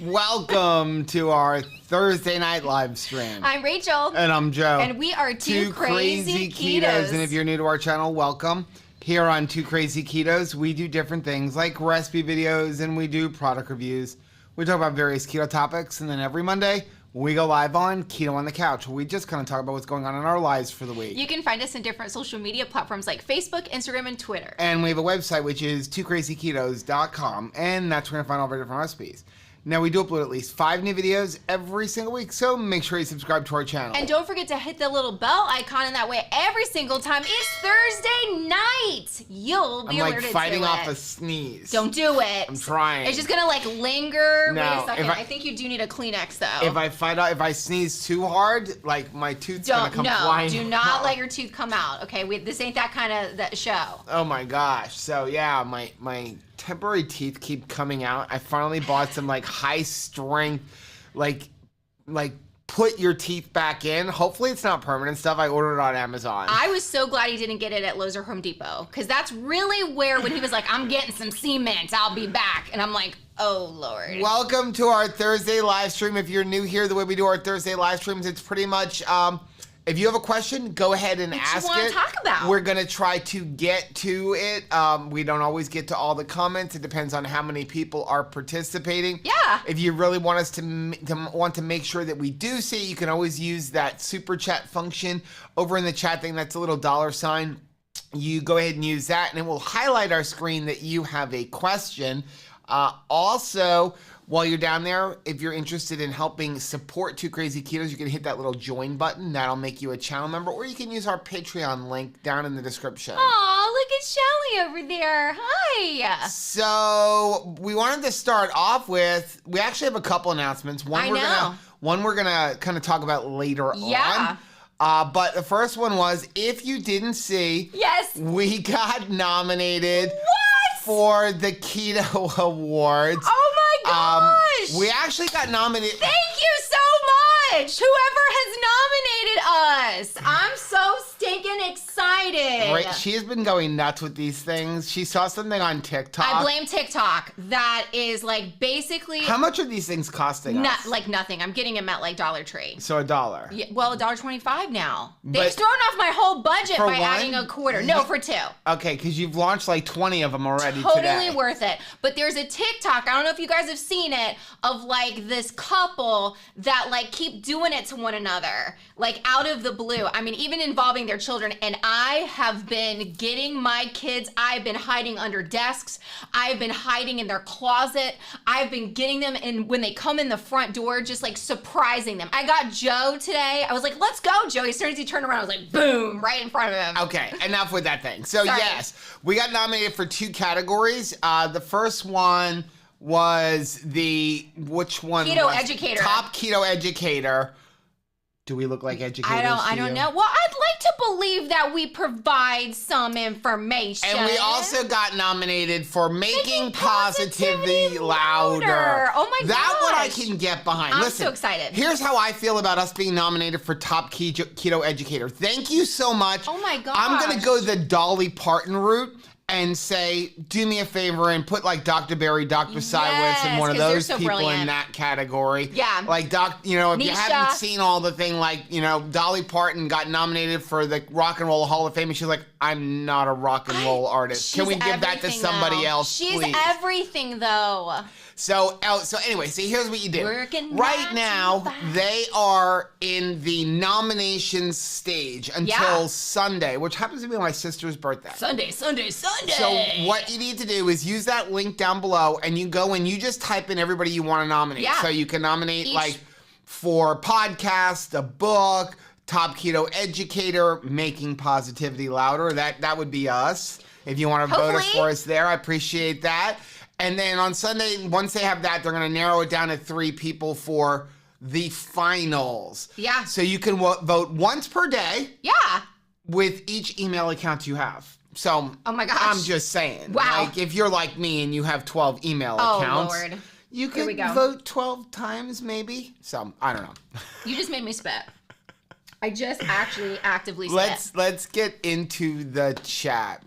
Welcome to our Thursday night live stream. I'm Rachel. And I'm Joe. And we are two crazy ketos. And if you're new to our channel, welcome. Here on Two Crazy Ketos, we do different things like recipe videos and we do product reviews. We talk about various keto topics, and then every Monday, we go live on Keto on the Couch, where we just kind of talk about what's going on in our lives for the week. You can find us in different social media platforms like Facebook, Instagram, and Twitter. And we have a website, which is twocrazyketos.com, and that's where you're going to find all of our different recipes. Now, we do upload at least 5 new videos every single week, so make sure you subscribe to our channel. And don't forget to hit the little bell icon, and that way every single time it's Thursday night, you'll be alerted to it. I'm fighting off a sneeze. Don't do it. I'm trying. It's just gonna linger. No, wait a second. I think you do need a Kleenex though. If I sneeze too hard, like my tooth's gonna come flying. Do not let your tooth come out. Okay, this ain't that kind of that show. Oh my gosh. So yeah, my temporary teeth keep coming out. I finally bought some like high strength, like put your teeth back in. Hopefully it's not permanent stuff. I ordered it on Amazon. I was so glad he didn't get it at Lowe's or Home Depot, because that's really where when he was like, I'm getting some cement, I'll be back. And I'm like, oh Lord. Welcome to our Thursday live stream. If you're new here, the way we do our Thursday live streams, it's pretty much, if you have a question, go ahead and ask it. What you want to talk about. We're going to try to get to it. We don't always get to all the comments. It depends on how many people are participating. Yeah. If you really want us to make sure that we do see, you can always use that super chat function over in the chat thing. That's a little $sign. You go ahead and use that, and it will highlight our screen that you have a question. Also, while you're down there, if you're interested in helping support Two Crazy Ketos, you can hit that little join button. That'll make you a channel member, or you can use our Patreon link down in the description. Aw, look at Shelly over there. Hi. So we wanted to start off with, we actually have a couple announcements. One we're gonna kind of talk about later on. But the first one was, if you didn't see, yes, we got nominated for the Keto Awards. Oh my gosh! We actually got nominated. Thank you so much! Whoever has nominated us. I'm so stinking excited. Right, she has been going nuts with these things. She saw something on TikTok. I blame TikTok. That is like basically... How much are these things costing us? Like nothing. I'm getting them at like Dollar Tree. So $1. Yeah, well, $1.25 now. They've thrown off my whole budget by adding a quarter. No, for 2. Okay, because you've launched like 20 of them already today. Totally worth it. But there's a TikTok, I don't know if you guys have seen it, of like this couple that like keep doing it to one another, like out of the blue. I mean, even involving their children. And I have been getting my kids, I've been hiding under desks, I've been hiding in their closet, I've been getting them in when they come in the front door, just like surprising them. I got Joe today. I was like, let's go, Joe. As soon as he turned around, I was like, boom, right in front of him. Okay, enough with that thing. So yes, we got nominated for 2 categories. The first one was which one? Keto educator. Top keto educator. Do we look like educators? I don't know. Well, I'd like to believe that we provide some information. And we also got nominated for making positivity louder. Oh my gosh. That one I can get behind. I'm Listen, so excited. Here's how I feel about us being nominated for top keto educator. Thank you so much. Oh my gosh. I'm going to go the Dolly Parton route and say, do me a favor and put like Dr. Barry, Dr. Cywitz, and one of those people in that category. Yeah. Like, if you haven't seen all the thing, like, Dolly Parton got nominated for the Rock and Roll Hall of Fame, and she's like, I'm not a rock and roll artist. Can we give that to somebody else, She's please? everything, though. So anyway, here's what you do. Right now, they are in the nominations stage until Sunday, which happens to be my sister's birthday. Sunday. So what you need to do is use that link down below, and you go and you just type in everybody you want to nominate. Yeah. So you can nominate like for podcast, a book, top keto educator, making positivity louder. That would be us. If you want to vote us for us there, I appreciate that. And then on Sunday, once they have that, they're going to narrow it down to 3 people for the finals. Yeah. So you can vote once per day. Yeah. With each email account you have. So, oh my gosh. I'm just saying. Wow. Like, if you're like me and you have 12 email accounts, Lord. You could vote 12 times maybe. So, I don't know. You just made me spit. I just actually actively spit. Let's get into the chat.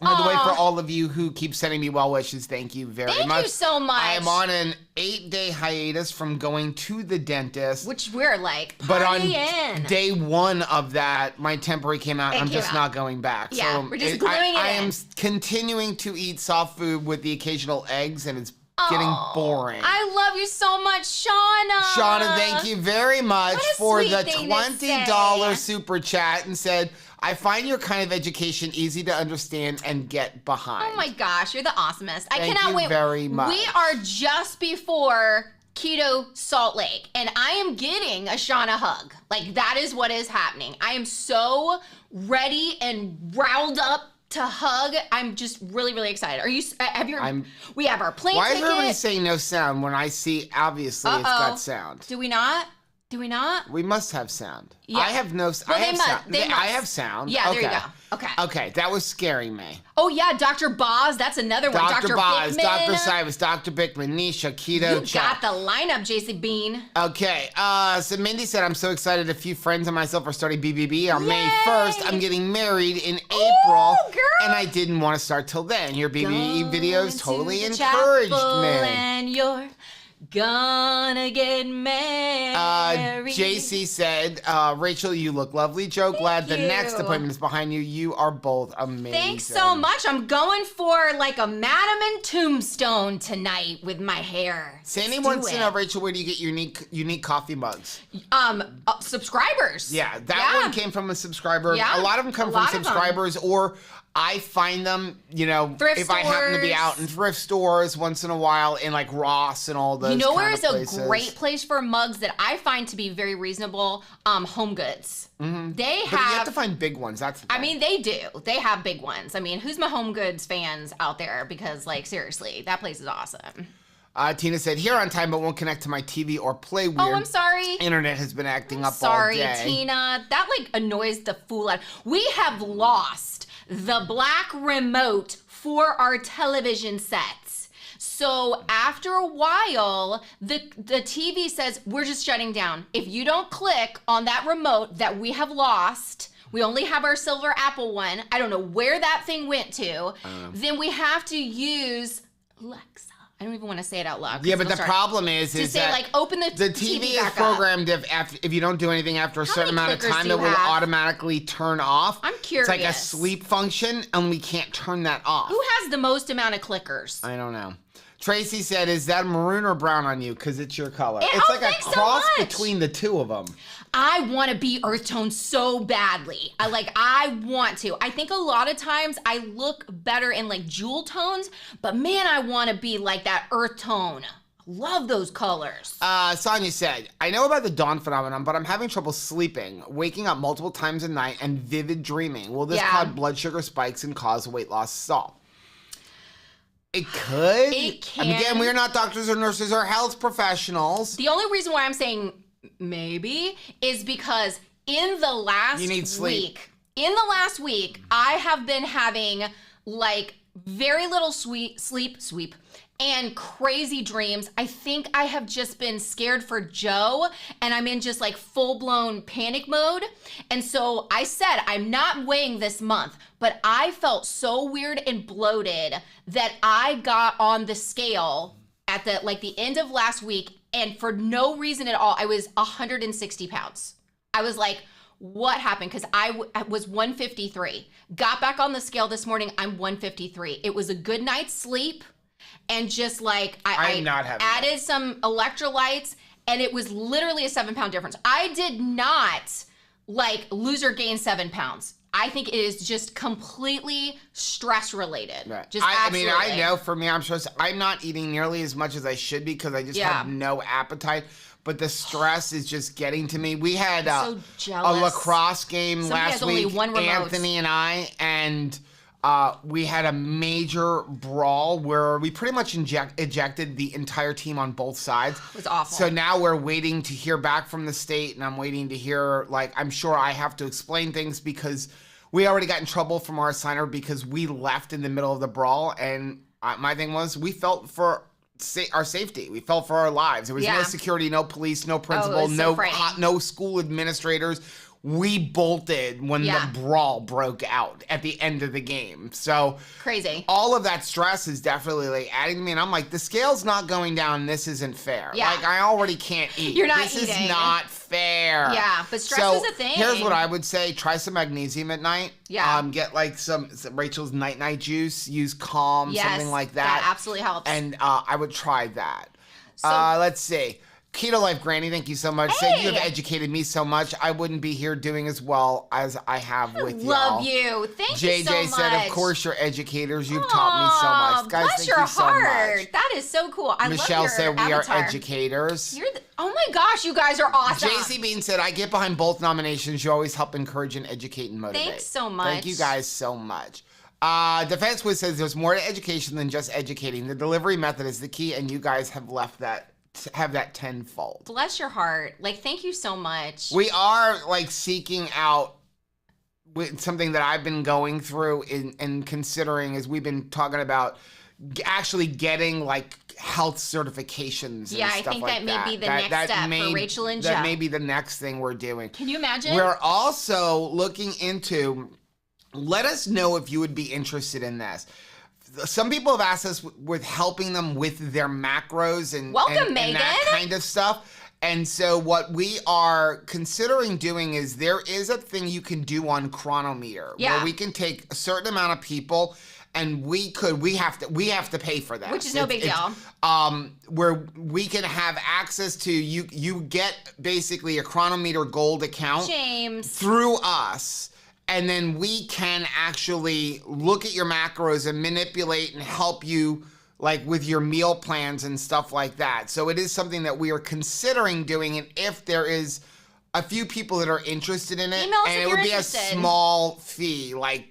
And by the way, for all of you who keep sending me well wishes, thank you very much. Thank you so much. I am on an 8-day hiatus from going to the dentist. Which we're like, but on day 1 of that, my temporary came out. I'm just not going back. Yeah, so we're just gluing it in. I am continuing to eat soft food with the occasional eggs, and it's getting boring. I love you so much, Shauna. Shauna, thank you very much for the $20 say. super chat and said, I find your kind of education easy to understand and get behind. Oh my gosh, you're the awesomest. I Thank cannot you wait. very much. We are just before Keto Salt Lake, and I am getting a Shauna hug. Like, that is what is happening. I am so ready and riled up to hug. I'm just really, really excited. Are you, we have our plane ticket. Why is everybody saying no sound when I see, obviously, it's got sound? Do we not? Do we not? We must have sound. Yeah. I have no sound. I have sound. Yeah, okay. There you go. Okay. Okay, that was scaring me. Oh, yeah, Dr. Boz, that's another one. Dr. Boz, Bickman. Dr. Cyrus, Dr. Bickman, Nisha, Keto, You got the lineup, JC Bean. Okay, so Mindy said, I'm so excited. A few friends and myself are starting BBB on May 1st. I'm getting married in April. Girl. And I didn't want to start till then. Your BBB videos totally encouraged me. And you're gonna get married. JC said, Rachel, you look lovely. Joe, glad the next appointment is behind you. You are both amazing. Thanks so much. I'm going for like a Madam and Tombstone tonight with my hair. Sandy wants to know, Rachel, where do you get your unique coffee mugs? Subscribers. Yeah, that one came from a subscriber. Yeah, a lot of them come from subscribers, or I find them, thrift if stores. I happen to be out in thrift stores once in a while, in like Ross and all those. You know where is places. A great place for mugs that I find to be very reasonable? Home Goods. Mm-hmm. But you have to find big ones. That's the thing. I mean, they do. They have big ones. I mean, who's my Home Goods fans out there? Because, like, seriously, that place is awesome. Tina said, here on time, but won't connect to my TV or play weird. Oh, I'm sorry. Internet has been acting up sorry, all day. Sorry, Tina. That, like, annoys the fool out. We have lost the black remote for our television sets. So after a while, the TV says, we're just shutting down. If you don't click on that remote that we have lost, we only have our silver Apple one. I don't know where that thing went to. Then we have to use Alexa. I don't even want to say it out loud. Yeah, but the problem is that like open the TV is programmed if you don't do anything after a certain amount of time, it will automatically turn off. I'm curious. It's like a sleep function, and we can't turn that off. Who has the most amount of clickers? I don't know. Tracy said, is that maroon or brown on you? Because it's your color. It's like a cross between the two of them. I want to be earth tone so badly. I want to. I think a lot of times I look better in like jewel tones, but man, I want to be like that earth tone. Love those colors. Sonia said, I know about the dawn phenomenon, but I'm having trouble sleeping, waking up multiple times a night, and vivid dreaming. Will this cause blood sugar spikes and cause weight loss stall? It could. It can. Again, we're not doctors or nurses or health professionals. The only reason why I'm saying maybe is because in the last week, I have been having like very little sleep and crazy dreams. I think I have just been scared for Joe, and I'm in just like full-blown panic mode. And so I said, I'm not weighing this month, but I felt so weird and bloated that I got on the scale at the end of last week, and for no reason at all, I was 160 pounds. I was like, what happened? Because I was 153. Got back on the scale this morning, I'm 153. It was a good night's sleep. And just like, I added some electrolytes, and it was literally a 7-pound difference. I did not like lose or gain 7 pounds. I think it is just completely stress related. Right. Just absolutely. I mean, I know for me, I'm stressed. I'm not eating nearly as much as I should be because I just have no appetite. But the stress is just getting to me. We had so a lacrosse game last week, only one remote. Anthony and I, and we had a major brawl where we pretty much ejected the entire team on both sides. It was awful. So now we're waiting to hear back from the state, and I'm waiting to hear, I'm sure I have to explain things because we already got in trouble from our assigner because we left in the middle of the brawl, and my thing was we felt for our safety. We felt for our lives. There was no security, no police, no principal, no school administrators. we bolted when the brawl broke out at the end of the game. So crazy. All of that stress is definitely like adding to me, and I'm like, the scale's not going down. This isn't fair. Yeah. Like, I already can't eat. You're not this eating. This is not fair. Yeah, but stress is a thing. Here's what I would say. Try some magnesium at night. Yeah. Get like some Rachel's night juice. Use Calm, something like that. That absolutely helps. And I would try that. So, let's see. Keto Life Granny, thank you so much. Hey. Said you have educated me so much. I wouldn't be here doing as well as I have with you. Love you. Thank you so much. JJ said, of course, you're educators. You've taught me so much. Guys, bless thank your you so heart. much. That is so cool. I Michelle love your said, we avatar. are educators. Oh my gosh, you guys are awesome. JC Bean said, I get behind both nominations. You always help encourage and educate and motivate. Thanks so much. Thank you guys so much. Defense Wiz says, there's more to education than just educating. The delivery method is the key, and you guys have left that. Have that tenfold. Bless your heart. Like, thank you so much. We are like seeking out with something that I've been going through and considering as we've been talking about actually getting like health certifications. Yeah, and I stuff think like that may be the next step for Rachel and Joe. That may be the next thing we're doing. Can you imagine? We're also looking into. Let us know if you would be interested in this. Some people have asked us with helping them with their macros and that kind of stuff. And so what we are considering doing is there is a thing you can do on Chronometer where we can take a certain amount of people and we have to pay for that. Which is no big deal. Where we can have access to you get basically a Chronometer Gold account through us. And then we can actually look at your macros and manipulate and help you like with your meal plans and stuff like that. So it is something that we are considering doing. And if there is a few people that are interested in it, and it would be a small fee, like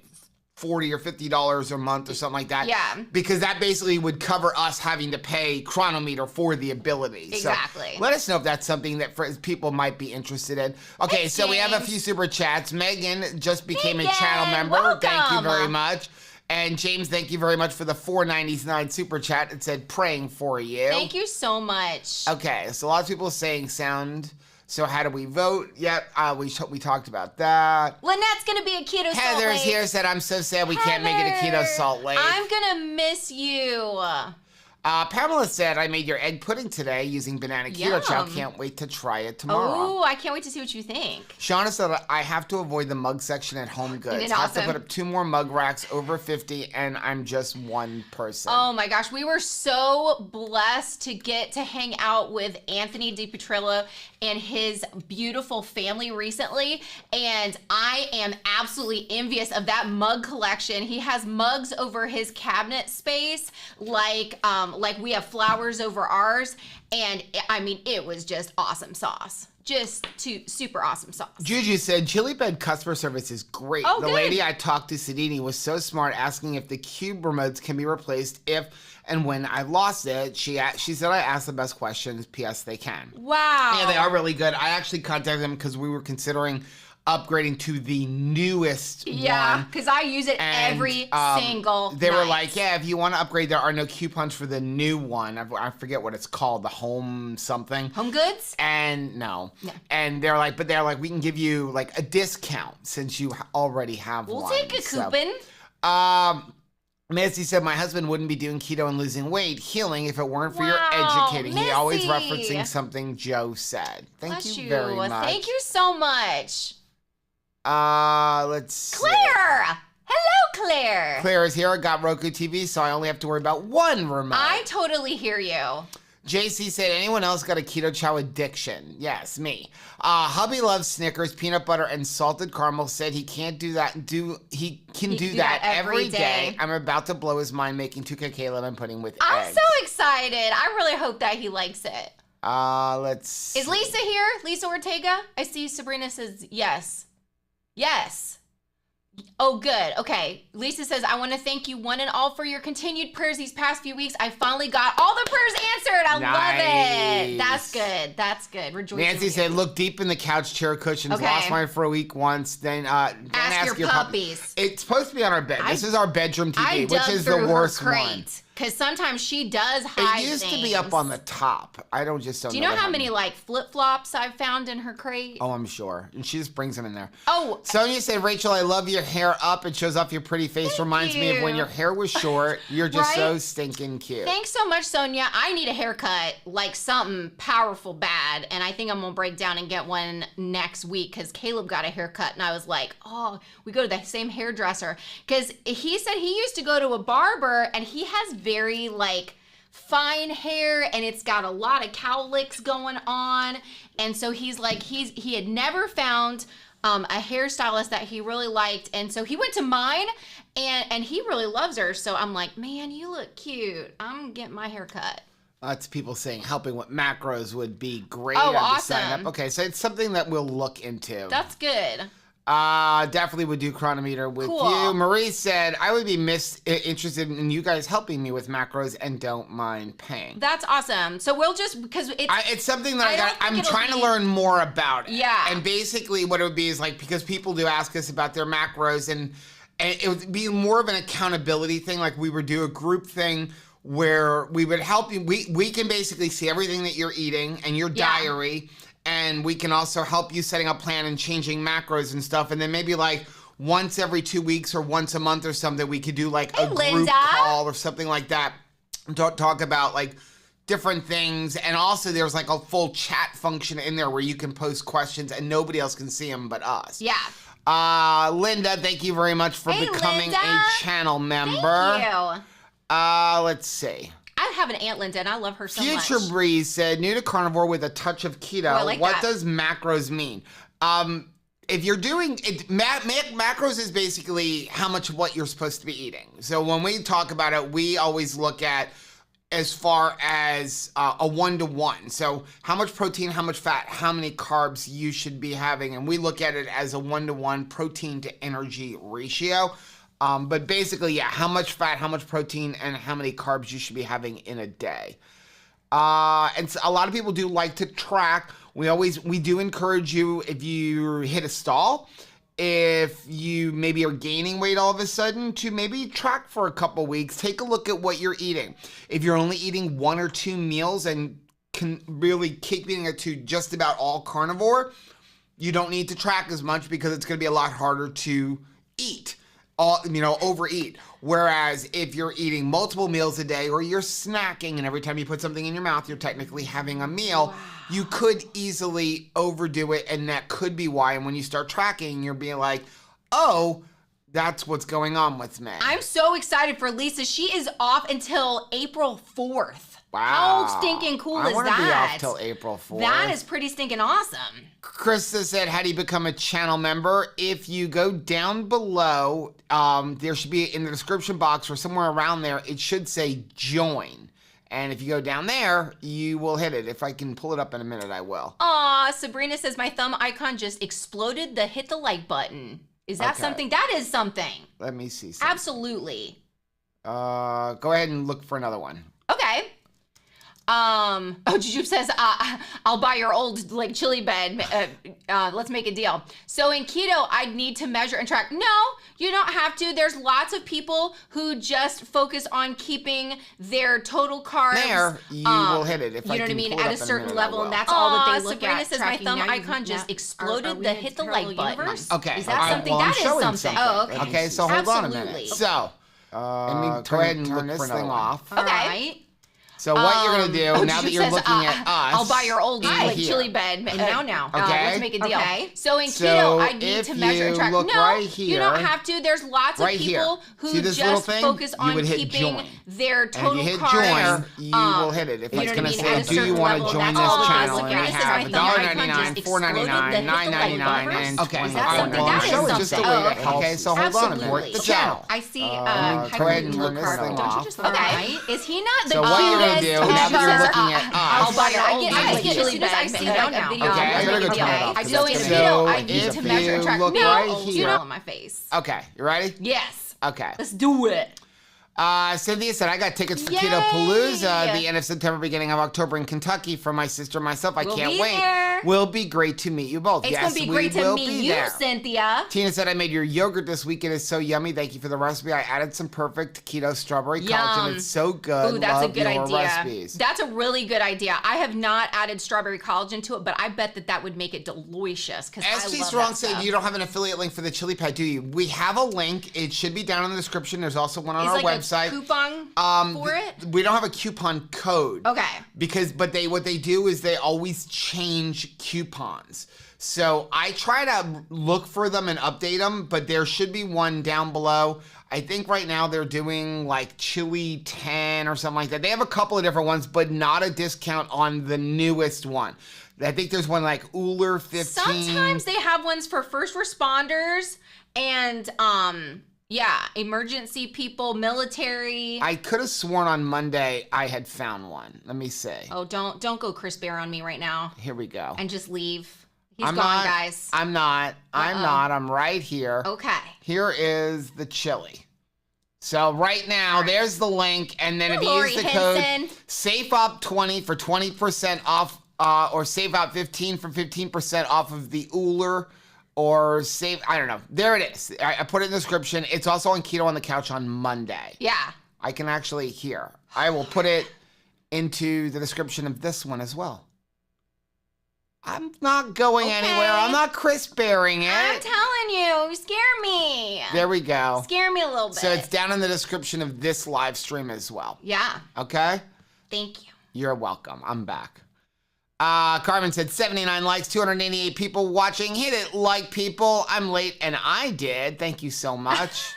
$40 or $50 a month or something like that. Yeah. Because that basically would cover us having to pay Chronometer for the ability. Exactly. So let us know if that's something that people might be interested in. Okay, so we have a few super chats. Megan just became a channel member. Welcome. Thank you very much. And James, thank you very much for the $4.99 super chat. It said praying for you. Thank you so much. Okay, so a lot of people saying sound. So how do we vote? Yep, we talked about that. Lynette's going to be a Keto Salt Lake. Heather's here, said, I'm so sad we can't make it a Keto Salt Lake. I'm going to miss you. Pamela said, I made your egg pudding today using banana keto chow. Can't wait to try it tomorrow. Oh, I can't wait to see what you think. Shauna said, I have to avoid the mug section at Home Goods. I have to put up 2 more mug racks over 50, and I'm just one person. Oh my gosh, we were so blessed to get to hang out with Anthony DiPietrillo and his beautiful family recently, and I am absolutely envious of that mug collection. He has mugs over his cabinet space, like we have flowers over ours, and I mean, it was just awesome sauce. Just super awesome sauce. Juju said, Chili Bed customer service is great. Oh, the good. lady I talked to, Sidini, was so smart, asking if the cube remotes can be replaced if and when I lost it. She said I asked the best questions. P.S. They can. Wow. Yeah, they are really good. I actually contacted them because we were considering upgrading to the newest one. Yeah, because I use it every single They night. were like, yeah, if you want to upgrade, there are no coupons for the new one. I forget what it's called, the Home something. Home Goods? And no. And they're like, we can give you like a discount since you already have one. We'll take a coupon. Nancy said, my husband wouldn't be doing keto and losing weight, healing, if it weren't for your educating. Missy. He always referencing something Joe said. Thank you very much. Thank you so much. Let's see. Claire! Hello, Claire. Claire is here. I got Roku TV, so I only have to worry about one remote. I totally hear you. JC said, anyone else got a keto chow addiction? Yes, me. Hubby loves Snickers, peanut butter, and salted caramel. Said he can't do that. He can do that every day. I'm about to blow his mind making 2 lemon pudding with eggs. I'm so excited. I really hope that he likes it. Let's see. Is Lisa here? Lisa Ortega? I see Sabrina says yes. Yes. Oh, good. Okay. Lisa says, I want to thank you one and all for your continued prayers these past few weeks. I finally got all the prayers answered. I love it. That's good. That's good. Rejoicing. Nancy said, look deep in the couch chair cushions. Okay. Lost mine for a week once. Then ask your puppies. It's supposed to be on our bed. This is our bedroom TV, which is the worst one. Because sometimes she does hide It used things. to be up on the top. I don't know. Do you know how many like flip-flops I've found in her crate? Oh, I'm sure. And she just brings them in there. Oh. Sonia said, Rachel, I love your hair up. It shows off your pretty face. Thank Reminds me of when you. your hair was short. You're just Right? so stinking cute. Thanks so much, Sonia. I need a haircut, like something powerful bad, and I think I'm gonna break down and get one next week because Caleb got a haircut, and I was like, oh, we go to the same hairdresser because he said he used to go to a barber, and he has very like fine hair, and it's got a lot of cowlicks going on, and so he's like he had never found a hairstylist that he really liked, and so he went to mine, and he really loves her. So I'm like, man, you look cute. I'm getting my hair cut. Lots of people saying helping with macros would be great. Oh, I'd be signing awesome. up. Okay, so it's something that we'll look into. That's good. Definitely would do chronometer with Cool. you. Marie said, I would be interested in you guys helping me with macros and don't mind paying. That's awesome. So we'll just, because It's something that I don't think I'm it'll trying to be- learn more about it. Yeah. And basically what it would be is like, because people do ask us about their macros, and it would be more of an accountability thing. Like we would do a group thing where we would help you. We can basically see everything that you're eating and your Yeah. diary. And we can also help you setting up plan and changing macros and stuff. And then maybe like once every 2 weeks or once a month or something, we could do like a group Linda. call or something like that. Talk about like different things. And also there's like a full chat function in there where you can post questions and nobody else can see them but us. yeah. Linda, thank you very much for Hey, becoming Linda. a channel member. Thank you. Let's see. I have an Aunt Linda, and I love her so much. Future Breeze said, new to carnivore with a touch of keto. Oh, I like what that. does macros mean? If you're doing it, macros is basically how much of what you're supposed to be eating. So when we talk about it, we always look at as far as a 1-to-1. So how much protein, how much fat, how many carbs you should be having. And we look at it as a 1-to-1 protein to energy ratio. But basically, yeah, how much fat, how much protein, and how many carbs you should be having in a day. And so a lot of people do like to track. We do encourage you, if you hit a stall, if you maybe are gaining weight all of a sudden, to maybe track for a couple weeks. Take a look at what you're eating. If you're only eating 1 or 2 meals and can really keeping it to just about all carnivore, you don't need to track as much because it's going to be a lot harder to eat. Overeat. Whereas if you're eating multiple meals a day, or you're snacking and every time you put something in your mouth, you're technically having a meal, you could easily overdo it, and that could be why. And when you start tracking, you're being like, oh, that's what's going on with me. I'm so excited for Lisa. She is off until April 4th. Wow. How stinking cool I is wanna that? be off till April 4th. That is pretty stinking awesome. Krista said, how do you become a channel member? If you go down below, there should be in the description box or somewhere around there, it should say join. And if you go down there, you will hit it. If I can pull it up in a minute, I will. Aw, Sabrina says my thumb icon just exploded the hit the like button. Is that Okay. something? That is something. Let me see something. Absolutely. Go ahead and look for another one. Okay. Juju says, I'll buy your old like chili bed. Let's make a deal. So in keto, I'd need to measure and track. No, you don't have to. There's lots of people who just focus on keeping their total carbs. There, you will hit it. If You I know what I can mean? pull it At up a in certain minute, I level, will. and that's all that they look Sabrina at. says Tracking. my thumb Now you- icon just are exploded we the in hit the parallel like button. universe? Okay. Is that something? Well, I'm That is showing something. Oh, okay. Okay, so hold on a Absolutely. minute. So, let me go ahead and look this thing off. Okay. Alright. So what you're going to do, now that Juju you're says, looking at us. I'll buy your old in like here. chili bed. And now. Okay. Let's make a deal. Okay. So in So keto, I need if to measure and you track. look No, right you don't here, have to. There's lots of right here. people See who this little just thing? focus You on would hit keeping join. their And total if you hit carbs. join, you will hit it. If you it's know going what to I mean? At say, a do you certain want to level, join that's this all that they channel? look And at. we It says have my thumb icon $1.99, just exploded the $4.99, hit the like $9.99, button. and Okay. $20. Is that something? Well, I'm That is showing just the something. way Oh, that okay. Okay, so hold on a Absolutely. minute. The So, channel. I see Let me go ahead and turn this thing off. Okay. Is he not the So what you're gonna cutest? do, now that you're Juju says, looking at I'll us. buy your old I like get it. chili As soon as I bed. see And like now. a video, Okay, I let's gotta make go a turn it deal. off. 'cause So it's in gonna- keto, I So need if to measure and you track. look No, right you here. don't. On my face. Okay, you ready? Yes. Okay. Let's do it. Cynthia said, I got tickets for Yay! Keto Palooza the end of September, beginning of October in Kentucky for my sister and myself. I can't wait. There. Will be great to meet you both. It's yes, going to be great to meet you, there. Cynthia. Tina said, I made your yogurt this week. It is so yummy. Thank you for the recipe. I added some perfect keto strawberry collagen. It's so good. Ooh, that's Love a good your idea. recipes. That's a really good idea. I have not added strawberry collagen to it, but I bet that would make it delicious because I love SG that Strong stuff. said, you don't have an affiliate link for the chili pad, do you? We have a link. It should be down in the description. There's also one on our website. A coupon for it? We don't have a coupon code. Okay. But what they do is they always change coupons. So I try to look for them and update them, but there should be one down below. I think right now they're doing like chili 10 or something like that. They have a couple of different ones, but not a discount on the newest one. I think there's one like Uller 15. Sometimes they have ones for first responders and emergency people, military. I could have sworn on Monday I had found one. Let me see. Oh, don't go Chris Bear on me right now. Here we go. And just leave. He's I'm gone, not, guys. I'm not. I'm right here. Okay. Here is the chili. So right now, there's the link, and then if you use the code SAFEUP20 for 20% off, or SAFEUP15 for 15% off of the Uller, or I don't know. There it is. I put it in the description. It's also on Keto on the Couch on Monday. Yeah. I can actually I will put it into the description of this one as well. I'm not going anywhere. I'm not Chris Bearing it. I'm telling you, you scare me. There we go. Scare me a little bit. So it's down in the description of this live stream as well. Yeah. Okay? Thank you. You're welcome. I'm back. Carmen said 79 likes, 288 people watching. Hit it, like, people. I'm late, and I did. Thank you so much.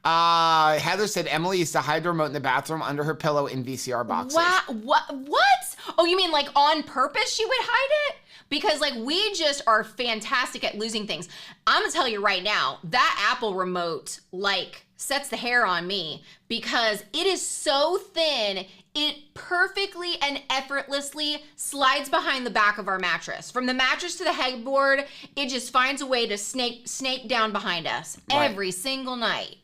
Heather said Emily used to hide the remote in the bathroom under her pillow in VCR boxes. Wow. What? Oh, you mean like on purpose she would hide it? Because like we just are fantastic at losing things. I'm gonna tell you right now, that Apple remote like sets the hair on me because it is so thin, it perfectly and effortlessly slides behind the back of our mattress. From the mattress to the headboard, it just finds a way to snake down behind us every single night.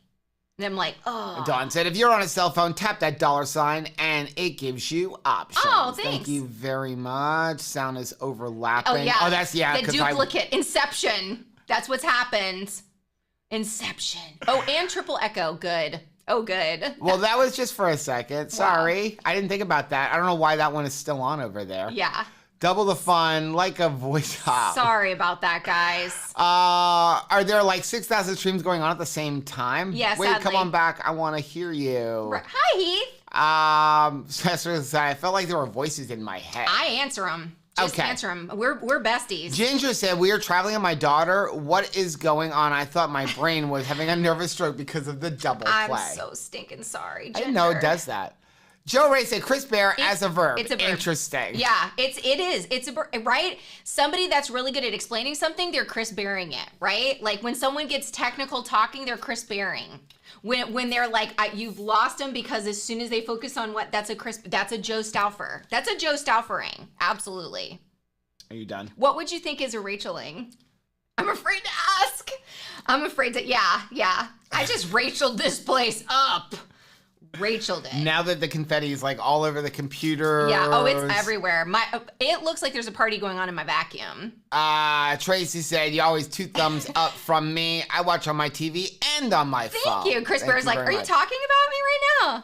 And I'm like, oh. Dawn said, if you're on a cell phone, tap that $sign and it gives you options. Oh, thanks. Thank you very much. Sound is overlapping. Oh, yeah. Oh, that's, yeah. The duplicate. Inception. That's what's happened. Inception. Oh, and triple echo. Good. Oh, good. Well, that was just for a second. Sorry. Wow. I didn't think about that. I don't know why that one is still on over there. Yeah. Double the fun, like a voice hop. Sorry about that, guys. Are there like 6,000 streams going on at the same time? Yes. Wait, come on back. I want to hear you. Hi, Heath. I felt like there were voices in my head. I answer them. Just answer them. We're besties. Ginger said, we are traveling with my daughter. What is going on? I thought my brain was having a nervous stroke because of the double play. I'm so stinking sorry, Ginger. I know it does that. Joe Ray said Chris Bear as a verb. It's a verb. Interesting. Yeah, it is. It's a right? Somebody that's really good at explaining something, they're Chris Bearing it, right? Like when someone gets technical talking, they're Chris Bearing. When they're like, you've lost them because as soon as they focus on that's a Joe Stauffer. That's a Joe Stauffering. Absolutely. Are you done? What would you think is a Racheling? I'm afraid to ask. I'm afraid to, yeah. I just Racheled this place up. Rachel did. Now that the confetti is like all over the computer. Yeah. Oh, it's everywhere. It looks like there's a party going on in my vacuum. Tracy said, you always 2 thumbs up from me. I watch on my TV and on my phone. Thank you. Chris Bear's like, are you talking about me right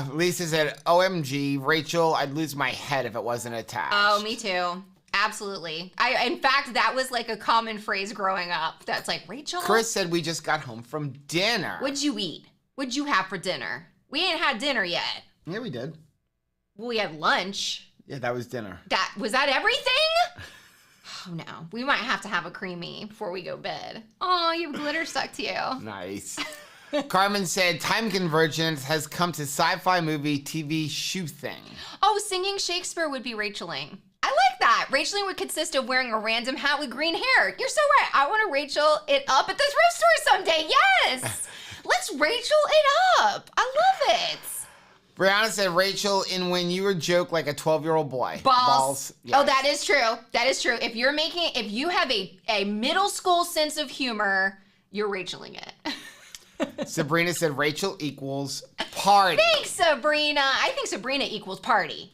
now? Lisa said, OMG, Rachel, I'd lose my head if it wasn't attached. Oh, me too. Absolutely. In fact, that was like a common phrase growing up. That's like, Rachel? Chris said, we just got home from dinner. What'd you eat? What'd you have for dinner? We ain't had dinner yet. Yeah, we did. Well, we had lunch. Yeah, that was dinner. Was that everything? Oh no, we might have to have a creamy before we go to bed. Oh, your glitter stuck to you. Nice. Carmen said, time convergence has come to sci-fi movie TV shoe thing. Oh, singing Shakespeare would be Racheling. I like that. Racheling would consist of wearing a random hat with green hair. You're so right. I want to Rachel it up at this roast story someday. Yes. Let's Rachel it up. I love it. Brianna said, Rachel, in when you were joke like a 12-year-old boy. Balls. Yes. Oh, that is true. That is true. If you have a middle school sense of humor, you're Racheling it. Sabrina said Rachel equals party. Thanks, Sabrina. I think Sabrina equals party.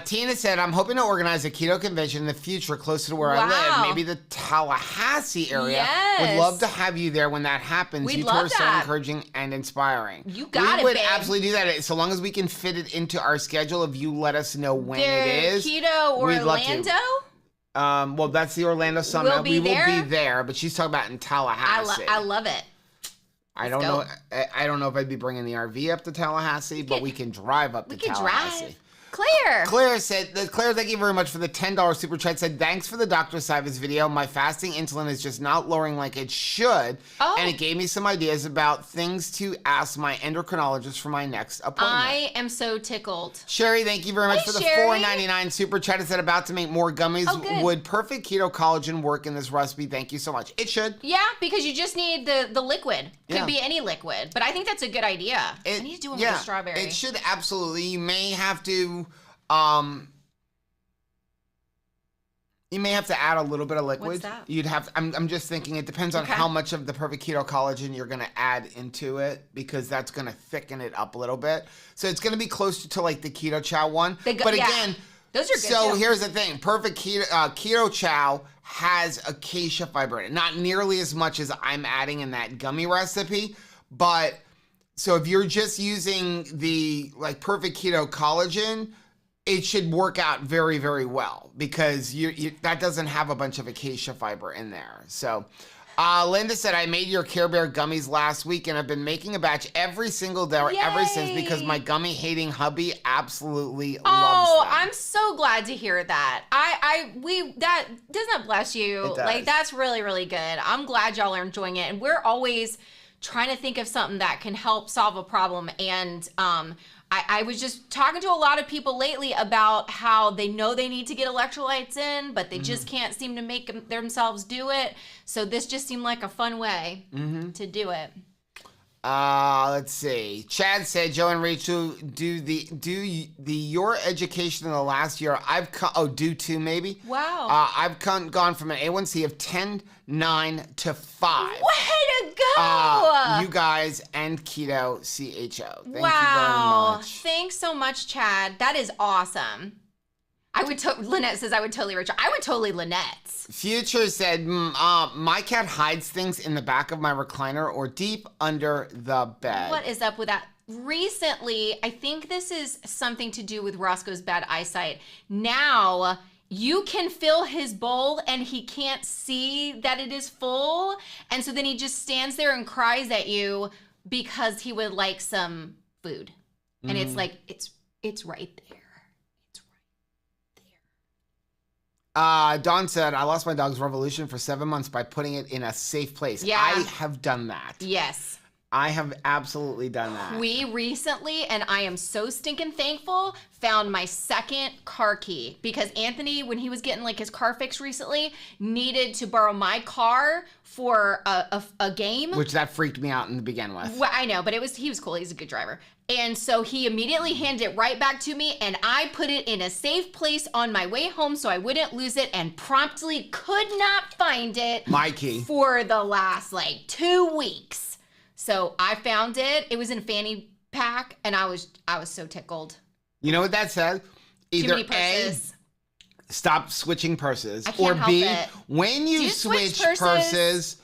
Tina said, I'm hoping to organize a keto convention in the future closer to where I live. Maybe the Tallahassee area. Yes. Would love to have you there when that happens. We'd You two love are so that. encouraging and inspiring. You got We it, would babe. absolutely do that. So long as we can fit it into our schedule, if you let us know when it is. Keto we'd love to. Orlando? Well, that's the Orlando Summit. We'll be we will there? be there, but she's talking about in Tallahassee. I love it. I don't know. I don't know if I'd be bringing the RV up to Tallahassee, but we can drive up to Tallahassee. Drive. Claire, Thank you very much for the $10 super chat. Said, thanks for the Dr. Sivas video. My fasting insulin is just not lowering like it should. Oh. And it gave me some ideas about things to ask my endocrinologist for my next appointment. I am so tickled. Sherry, thank you very much for the Sherry. $4.99 super chat. It said about to make more gummies. Oh, good. Would perfect keto collagen work in this recipe? Thank you so much. It should. Yeah, because you just need the liquid. Could Yeah. be any liquid, but I think that's a good idea. I need to do one with the strawberry. It should absolutely. You may have to add a little bit of liquid. What's that? You'd have. I'm just thinking. It depends on how much of the perfect keto collagen you're going to add into it, because that's going to thicken it up a little bit. So it's going to be closer to like the keto chow one. But again, those are good. So too. here's the thing: perfect keto chow has acacia fiber in it. Not nearly as much as I'm adding in that gummy recipe, but so if you're just using the like perfect keto collagen, it should work out very, very well, because that doesn't have a bunch of acacia fiber in there. So Linda said, I made your Care Bear gummies last week, and I've been making a batch every single day ever since, because my gummy hating hubby absolutely loves them. Oh, I'm so glad to hear that. That doesn't that bless you? It does. Like, that's really, really good. I'm glad y'all are enjoying it. And we're always trying to think of something that can help solve a problem. And I was just talking to a lot of people lately about how they know they need to get electrolytes in, but they just can't seem to make themselves do it. So this just seemed like a fun way to do it. Let's see. Chad said, Joe and Rachel, do your education in the last year. Do two maybe. Wow. I've gone from an A1C of 10, 9 to 5. Way to go! You guys and Keto CHO. Thank you very much. Thanks so much, Chad. That is awesome. Lynette says I would totally Rachel. I would totally Lynette's. Future said, my cat hides things in the back of my recliner or deep under the bed. What is up with that? Recently, I think this is something to do with Roscoe's bad eyesight. Now, you can fill his bowl and he can't see that it is full. And so then he just stands there and cries at you because he would like some food. And it's like, it's right there. Dawn said, I lost my dog's Revolution for 7 months by putting it in a safe place. Yeah. I have done that. Yes. I have absolutely done that. We recently, and I am so stinking thankful, found my second car key, because Anthony, when he was getting like his car fixed recently, needed to borrow my car for a game. Which that freaked me out in the begin with. Well, I know, but he was cool. He's a good driver. And so he immediately handed it right back to me, and I put it in a safe place on my way home so I wouldn't lose it, and promptly could not find it. My key. For the last 2 weeks. So I found it. It was in a fanny pack, and I was so tickled. You know what that says? Too Either many purses. A, stop switching purses, I can't or B, help it. when you switch switch purses? purses,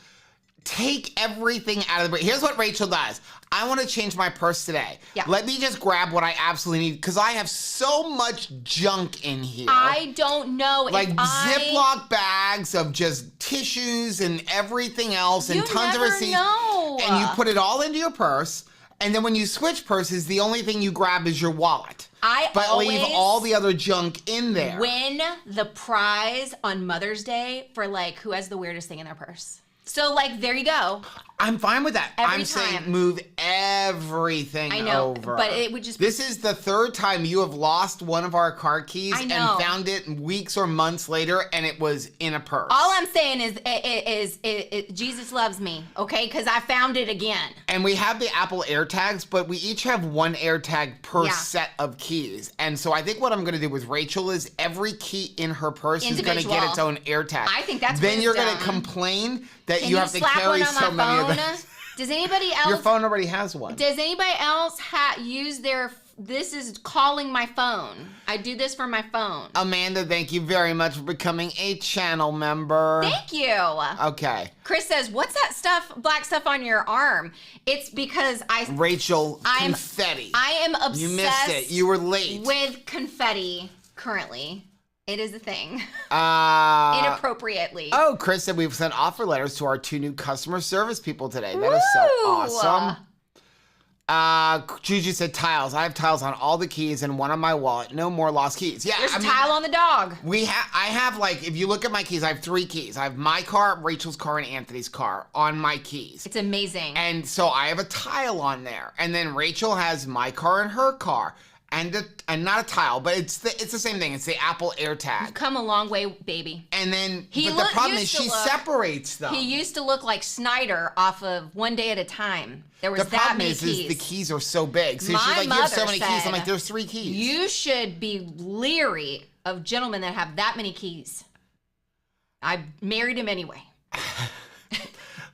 take everything out of the. Here's what Rachel does. I want to change my purse today. Yeah. Let me just grab what I absolutely need, because I have so much junk in here. I don't know like if Ziploc bags of just tissues and everything else, and You tons of never receipts. know. And you put it all into your purse, and then when you switch purses, the only thing you grab is your wallet. But leave all the other junk in there. Win the prize on Mother's Day for who has the weirdest thing in their purse. So there you go. I'm fine with that. Every I'm time. saying move everything I know, over. but it would just. This is the third time you have lost one of our car keys I and know. found it weeks or months later, and it was in a purse. All I'm saying is Jesus loves me, okay? Because I found it again. And we have the Apple AirTags, but we each have one AirTag per set of keys. And so I think what I'm going to do with Rachel is every key in her purse is going to get its own AirTag. I think that's Then you're going to wisdom. complain that Can you have to slap carry one on so my many of phone? them. Does anybody else? Your phone already has one. Does anybody else use their? This is calling my phone. I do this for my phone. Amanda, thank you very much for becoming a channel member. Thank you. Okay. Chris says, "What's that black stuff on your arm?" It's because Rachel, confetti. I am obsessed. You missed it. You were late. With confetti currently. It is a thing. Inappropriately. Oh, Chris said we've sent offer letters to our 2 new customer service people today. That is so awesome. Juju said tiles. I have tiles on all the keys and one on my wallet. No more lost keys. Yeah, there's a tile on the dog. I have, like, if you look at my keys, I have 3 keys. I have my car, Rachel's car, and Anthony's car on my keys. It's amazing. And so I have a tile on there. And then Rachel has my car and her car. And not a tile, but it's the same thing. It's the Apple AirTag. You've come a long way, baby. And then, but the problem is she separates them. He used to look like Snyder off of One Day at a Time. There was that many keys. The problem is the keys are so big. So she's like, you have so many keys. I'm like, there's 3 keys. You should be leery of gentlemen that have that many keys. I married him anyway.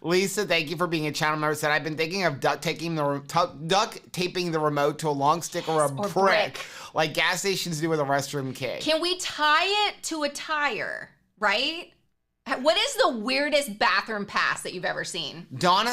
Lisa, thank you for being a channel member. Said, I've been thinking of duct taping the remote to a long stick or a brick, like gas stations do with a restroom key. Can we tie it to a tire, right? What is the weirdest bathroom pass that you've ever seen? Dawn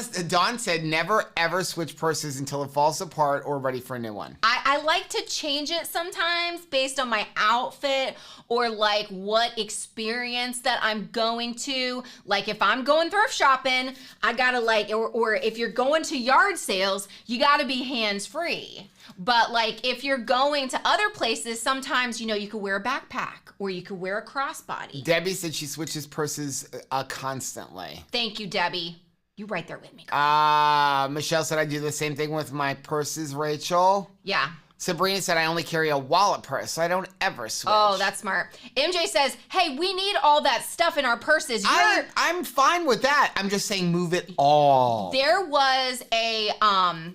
said, never ever switch purses until it falls apart or ready for a new one. I like to change it sometimes based on my outfit or like what experience that I'm going to. Like if I'm going thrift shopping, I gotta like, or if you're going to yard sales, you gotta be hands-free. But like if you're going to other places, sometimes, you could wear a backpack or you could wear a crossbody. Debbie said she switches purses constantly. Thank you, Debbie. You right there with me, girl. Michelle said I do the same thing with my purses, Rachel. Yeah. Sabrina said I only carry a wallet purse, so I don't ever switch. Oh, that's smart. MJ says, hey, we need all that stuff in our purses. I'm fine with that. I'm just saying move it all. There was a,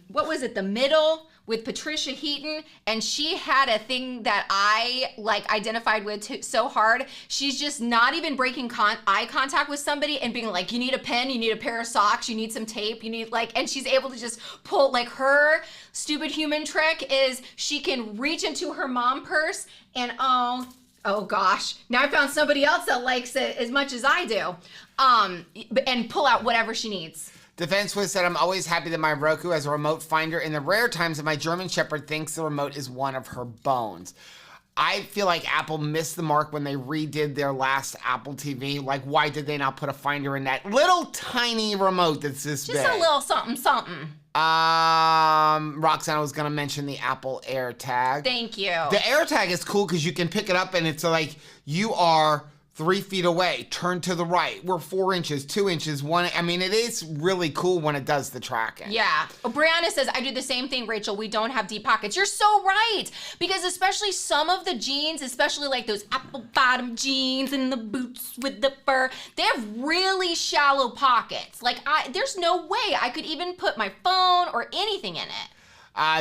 what was it, The Middle with Patricia Heaton, and she had a thing that I identified with so hard. She's just not even breaking eye contact with somebody and being like, you need a pen, you need a pair of socks, you need some tape, you need and she's able to just pull, her stupid human trick is she can reach into her mom purse and oh gosh, now I found somebody else that likes it as much as I do, and pull out whatever she needs. Defense Swiss said, I'm always happy that my Roku has a remote finder in the rare times that my German Shepherd thinks the remote is one of her bones. I feel like Apple missed the mark when they redid their last Apple TV. Like, why did they not put a finder in that little tiny remote that's this big? Just a little something, something. Roxanne was going to mention the Apple AirTag. Thank you. The AirTag is cool because you can pick it up and it's like you are 3 feet away, turn to the right. We're 4 inches, 2 inches, 1. I mean, it is really cool when it does the tracking. Yeah. Brianna says, I do the same thing, Rachel. We don't have deep pockets. You're so right. Because especially some of the jeans, especially like those apple bottom jeans and the boots with the fur, they have really shallow pockets. There's no way I could even put my phone or anything in it.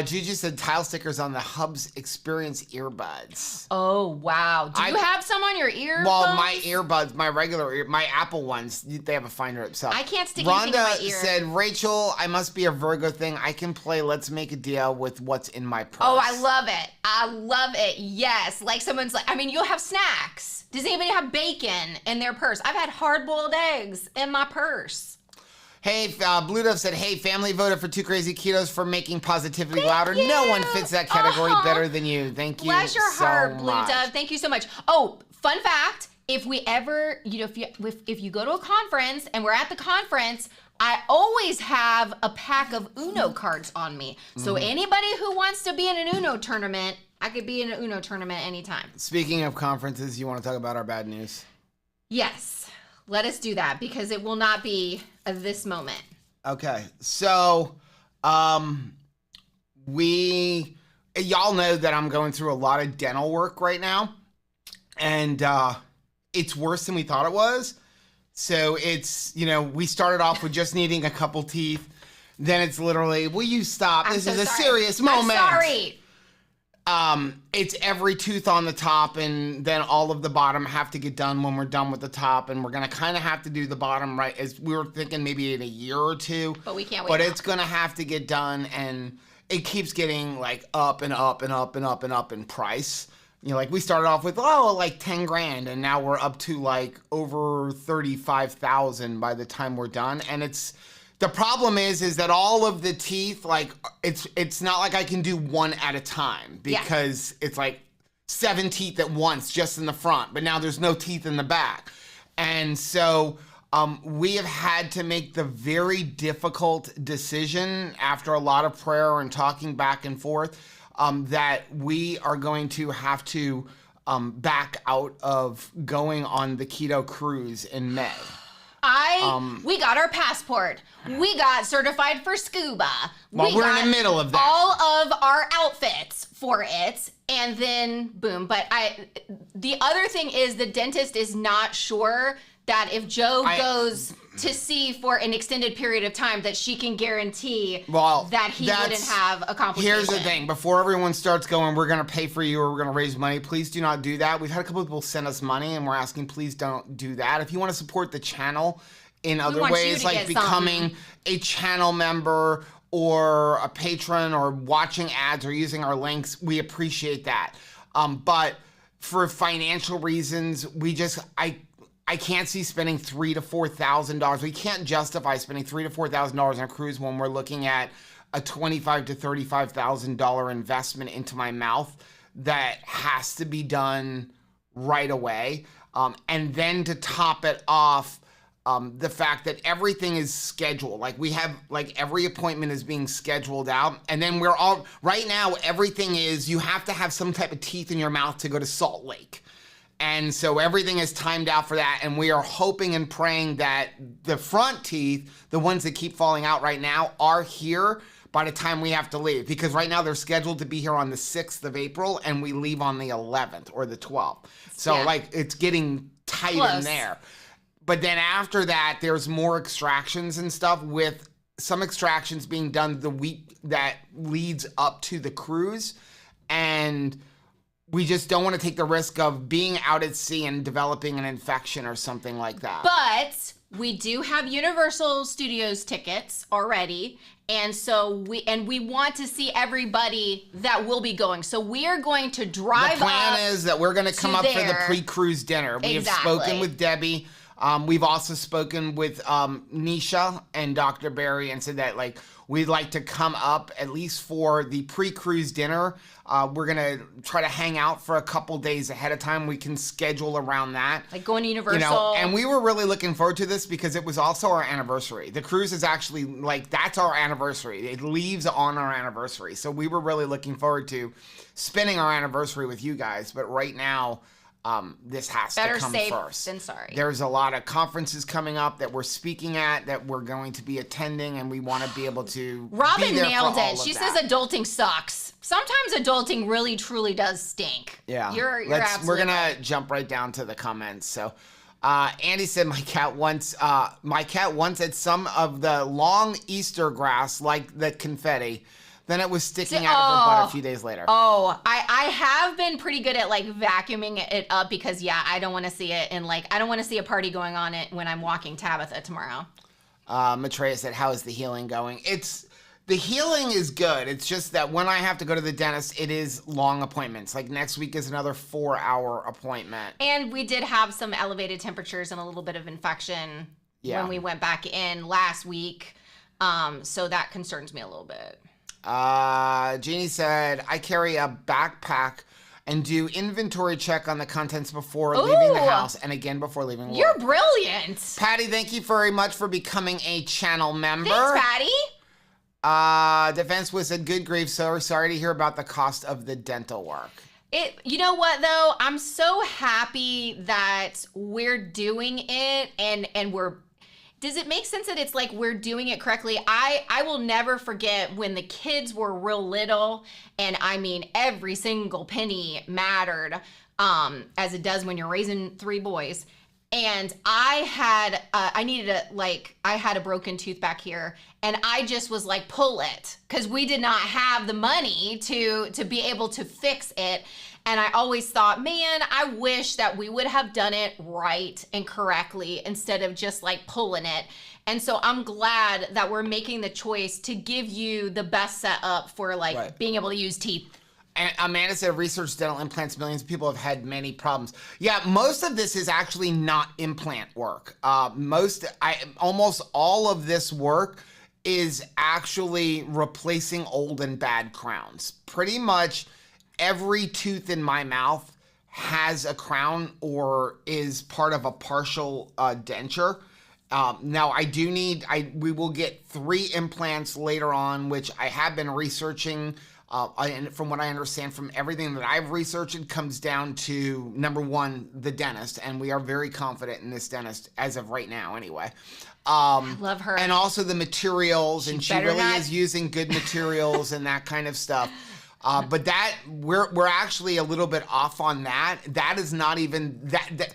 Juju said tile stickers on the Hubs Experience earbuds. Oh, wow. Do you have some on your earbuds? Well, my earbuds, my Apple ones, they have a finder itself. I can't stick anything in my ear. Rhonda said, Rachel, I must be a Virgo thing. I can play Let's Make a Deal with what's in my purse. Oh, I love it. I love it. Yes. Like someone's you'll have snacks. Does anybody have bacon in their purse? I've had hard-boiled eggs in my purse. Hey, Blue Dove said, hey, family voted for 2 Crazy Ketos for making positivity louder. You. No one fits that category better than you. Thank you Bless your so heart, Blue much. Dove. Thank you so much. Oh, fun fact, if we ever, if you go to a conference and we're at the conference, I always have a pack of Uno cards on me. So anybody who wants to be in an Uno tournament, I could be in an Uno tournament anytime. Speaking of conferences, you want to talk about our bad news? Yes. Let us do that because it will not be this moment. Okay. So, y'all know that I'm going through a lot of dental work right now. And it's worse than we thought it was. So it's, we started off with just needing a couple teeth. Then it's literally, will you stop? This is a serious moment. I'm sorry. It's every tooth on the top, and then all of the bottom have to get done when we're done with the top, and we're gonna kind of have to do the bottom right, as we were thinking maybe in a year or two. But we can't wait. But now. it's gonna have to get done, and it keeps getting like up and up and up and up and up in price. You know, like we started off with like 10 grand, and now we're up to like over 35,000 by the time we're done, and it's. The problem is that all of the teeth, like, it's not like I can do one at a time, because it's like 7 teeth at once just in the front, but now there's no teeth in the back. And so we have had to make the very difficult decision after a lot of prayer and talking back and forth that we are going to have to back out of going on the keto cruise in May. We got our passport. We got certified for scuba. Well, we're in the middle of that. All of our outfits for it, and then boom. But the other thing is the dentist is not sure that if Joe goes to see for an extended period of time, that she can guarantee that he wouldn't have a complication. Here's the thing. Before everyone starts going, we're going to pay for you or we're going to raise money, please do not do that. We've had a couple of people send us money, and we're asking, please don't do that. If you want to support the channel in other ways, like becoming a channel member or a patron or watching ads or using our links, we appreciate that. But for financial reasons, I can't see spending $3,000 to $4,000. We can't justify spending $3,000 to $4,000 on a cruise when we're looking at a $25,000 to $35,000 investment into my mouth that has to be done right away. And then to top it off, the fact that everything is scheduled. Like we have, like every appointment is being scheduled out. And then right now, everything is, you have to have some type of teeth in your mouth to go to Salt Lake. And so everything is timed out for that, and we are hoping and praying that the front teeth, the ones that keep falling out right now, are here by the time we have to leave. Because right now they're scheduled to be here on the 6th of April, and we leave on the 11th or the 12th. So like it's getting tight in there. But then after that, there's more extractions and stuff, with some extractions being done the week that leads up to the cruise. And we just don't want to take the risk of being out at sea and developing an infection or something like that. But we do have Universal Studios tickets already. And so we want to see everybody that will be going. So we are going to drive up. The plan is that we're going to come up for the pre-cruise dinner. We have spoken with Debbie. We've also spoken with Nisha and Dr. Barry, and said that like we'd like to come up at least for the pre-cruise dinner. We're going to try to hang out for a couple days ahead of time. We can schedule around that. Like going to Universal. You know, and we were really looking forward to this because it was also our anniversary. The cruise is actually like, that's our anniversary. It leaves on our anniversary. So we were really looking forward to spending our anniversary with you guys. But right now, this has to come first. Better safe than sorry. There's a lot of conferences coming up that we're speaking at, that we're going to be attending, and we want to be able to Robin be there nailed for all it. She of says that. adulting sucks. Sometimes adulting really, truly does stink. Yeah. You're absolutely We're going right. to jump right down to the comments. So, Andy said, my cat once had some of the long Easter grass, like the confetti. Then it was sticking out of her butt a few days later. Oh, I have been pretty good at like vacuuming it up because I don't want to see it, and like I don't want to see a party going on it when I'm walking Tabitha tomorrow. Maitreya said, how is the healing going? The healing is good. It's just that when I have to go to the dentist, it is long appointments. Like next week is another 4-hour appointment. And we did have some elevated temperatures and a little bit of infection when we went back in last week. So that concerns me a little bit. Jeannie said, I carry a backpack and do inventory check on the contents before leaving the house and again before leaving work. You're brilliant. Patty, thank you very much for becoming a channel member. Thanks, Patty. Defense was a good grief, so sorry to hear about the cost of the dental work. You know what though? I'm so happy that we're doing it and we're. Does it make sense that it's like we're doing it correctly? I will never forget when the kids were real little, and I mean every single penny mattered, as it does when you're raising 3 boys. And I had I had a broken tooth back here, and I just was like, pull it, because we did not have the money to be able to fix it. And I always thought, man, I wish that we would have done it right and correctly instead of just like pulling it. And so I'm glad that we're making the choice to give you the best setup for like being able to use teeth. And Amanda said, research dental implants, millions of people have had many problems. Yeah, most of this is actually not implant work. Almost all of this work is actually replacing old and bad crowns. Pretty much every tooth in my mouth has a crown or is part of a partial denture. Now we will get 3 implants later on, which I have been researching. And from what I understand from everything that I've researched, it comes down to, number one, the dentist. And we are very confident in this dentist as of right now anyway. I love her. And also the materials, and she really is using good materials and that kind of stuff. But that we're actually a little bit off on that. That is not even that.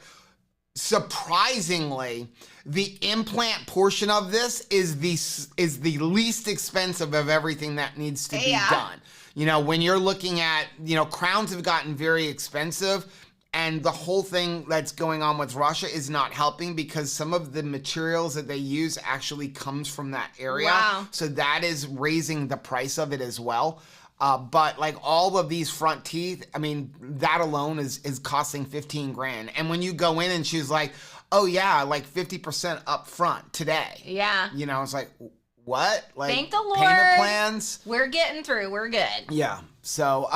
Surprisingly, the implant portion of this is the least expensive of everything that needs to be done. You know, when you're looking at, crowns have gotten very expensive, and the whole thing that's going on with Russia is not helping because some of the materials that they use actually comes from that area. Wow. So that is raising the price of it as well. But like all of these front teeth, I mean, that alone is costing $15,000. And when you go in and she's like, oh yeah, like 50% up front today. Yeah. It's like, what? Like, thank the Lord. Payment plans? We're getting through. We're good. Yeah. So,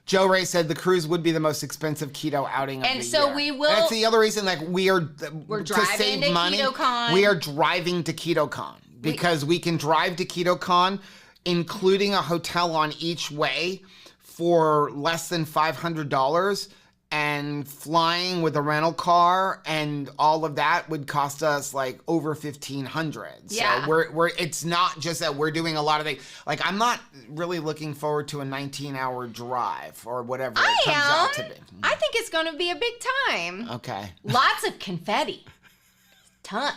Joe Ray said the cruise would be the most expensive keto outing of the year. And so we will. That's the other reason, like, we're driving to save to money. KetoCon. We are driving to KetoCon because we can drive to KetoCon, including a hotel on each way, for less than $500, and flying with a rental car and all of that would cost us like over $1,500. Yeah. So it's not just that we're doing a lot of things. Like, I'm not really looking forward to a 19-hour drive or whatever it comes out to be. I think it's going to be a big time. Okay. Lots of confetti. Ton.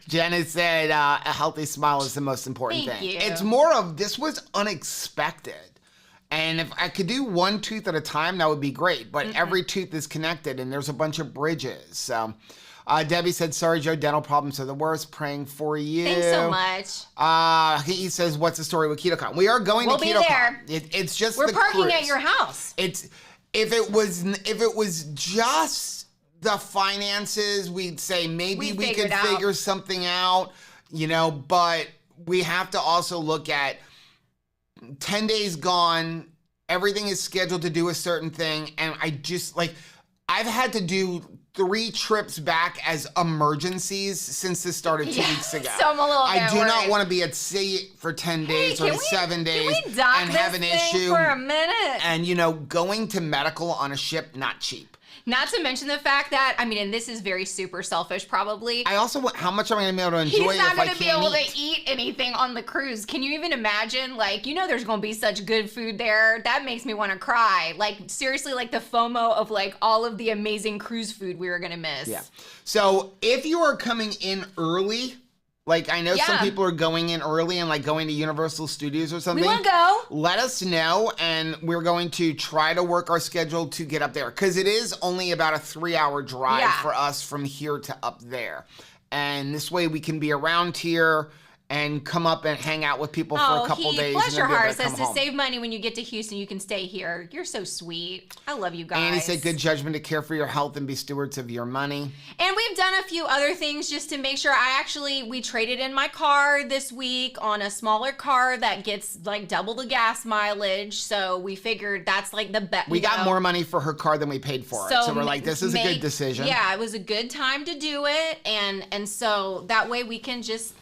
Jenna said a healthy smile is the most important Thank thing. you. It's more of, this was unexpected. And if I could do one tooth at a time, that would be great. But every tooth is connected and there's a bunch of bridges. So Debbie said, sorry, Joe, dental problems are the worst. Praying for you. Thanks so much. He says, what's the story with KetoCon? We are going to KetoCon. We'll be there. It's just We're the parking cruise. at your house. If it was just the finances, we'd say maybe we could figure something out, but we have to also look at 10 days gone, everything is scheduled to do a certain thing, and I just, I've had to do 3 trips back as emergencies since this started 2 weeks ago. So I'm a little bit I do worried. not want to be at sea for 10 days or 7 days can we dock and have this an thing issue. for a minute? And, going to medical on a ship, not cheap. Not to mention the fact that, and this is very super selfish probably. I also want, how much am I going to be able to enjoy He's not if I going to be can't able eat? to eat anything on the cruise. Can you even imagine? There's going to be such good food there. That makes me want to cry. Seriously, the FOMO of all of the amazing cruise food we were going to miss. Yeah. So if you are coming in early, I know some people are going in early and going to Universal Studios or something. We want to go. Let us know, and we're going to try to work our schedule to get up there, because it is only about a 3-hour drive for us from here to up there. And this way we can be around here and come up and hang out with people for a couple days. Bless your and then heart, be able says come to home. save money when you get to Houston, you can stay here. You're so sweet. I love you guys. Andy said, good judgment to care for your health and be stewards of your money. And we've done a few other things just to make sure. We traded in my car this week on a smaller car that gets double the gas mileage. So we figured that's the bet. We got more money for her car than we paid for it. So we're this is a good decision. Yeah, it was a good time to do it. And so that way we can just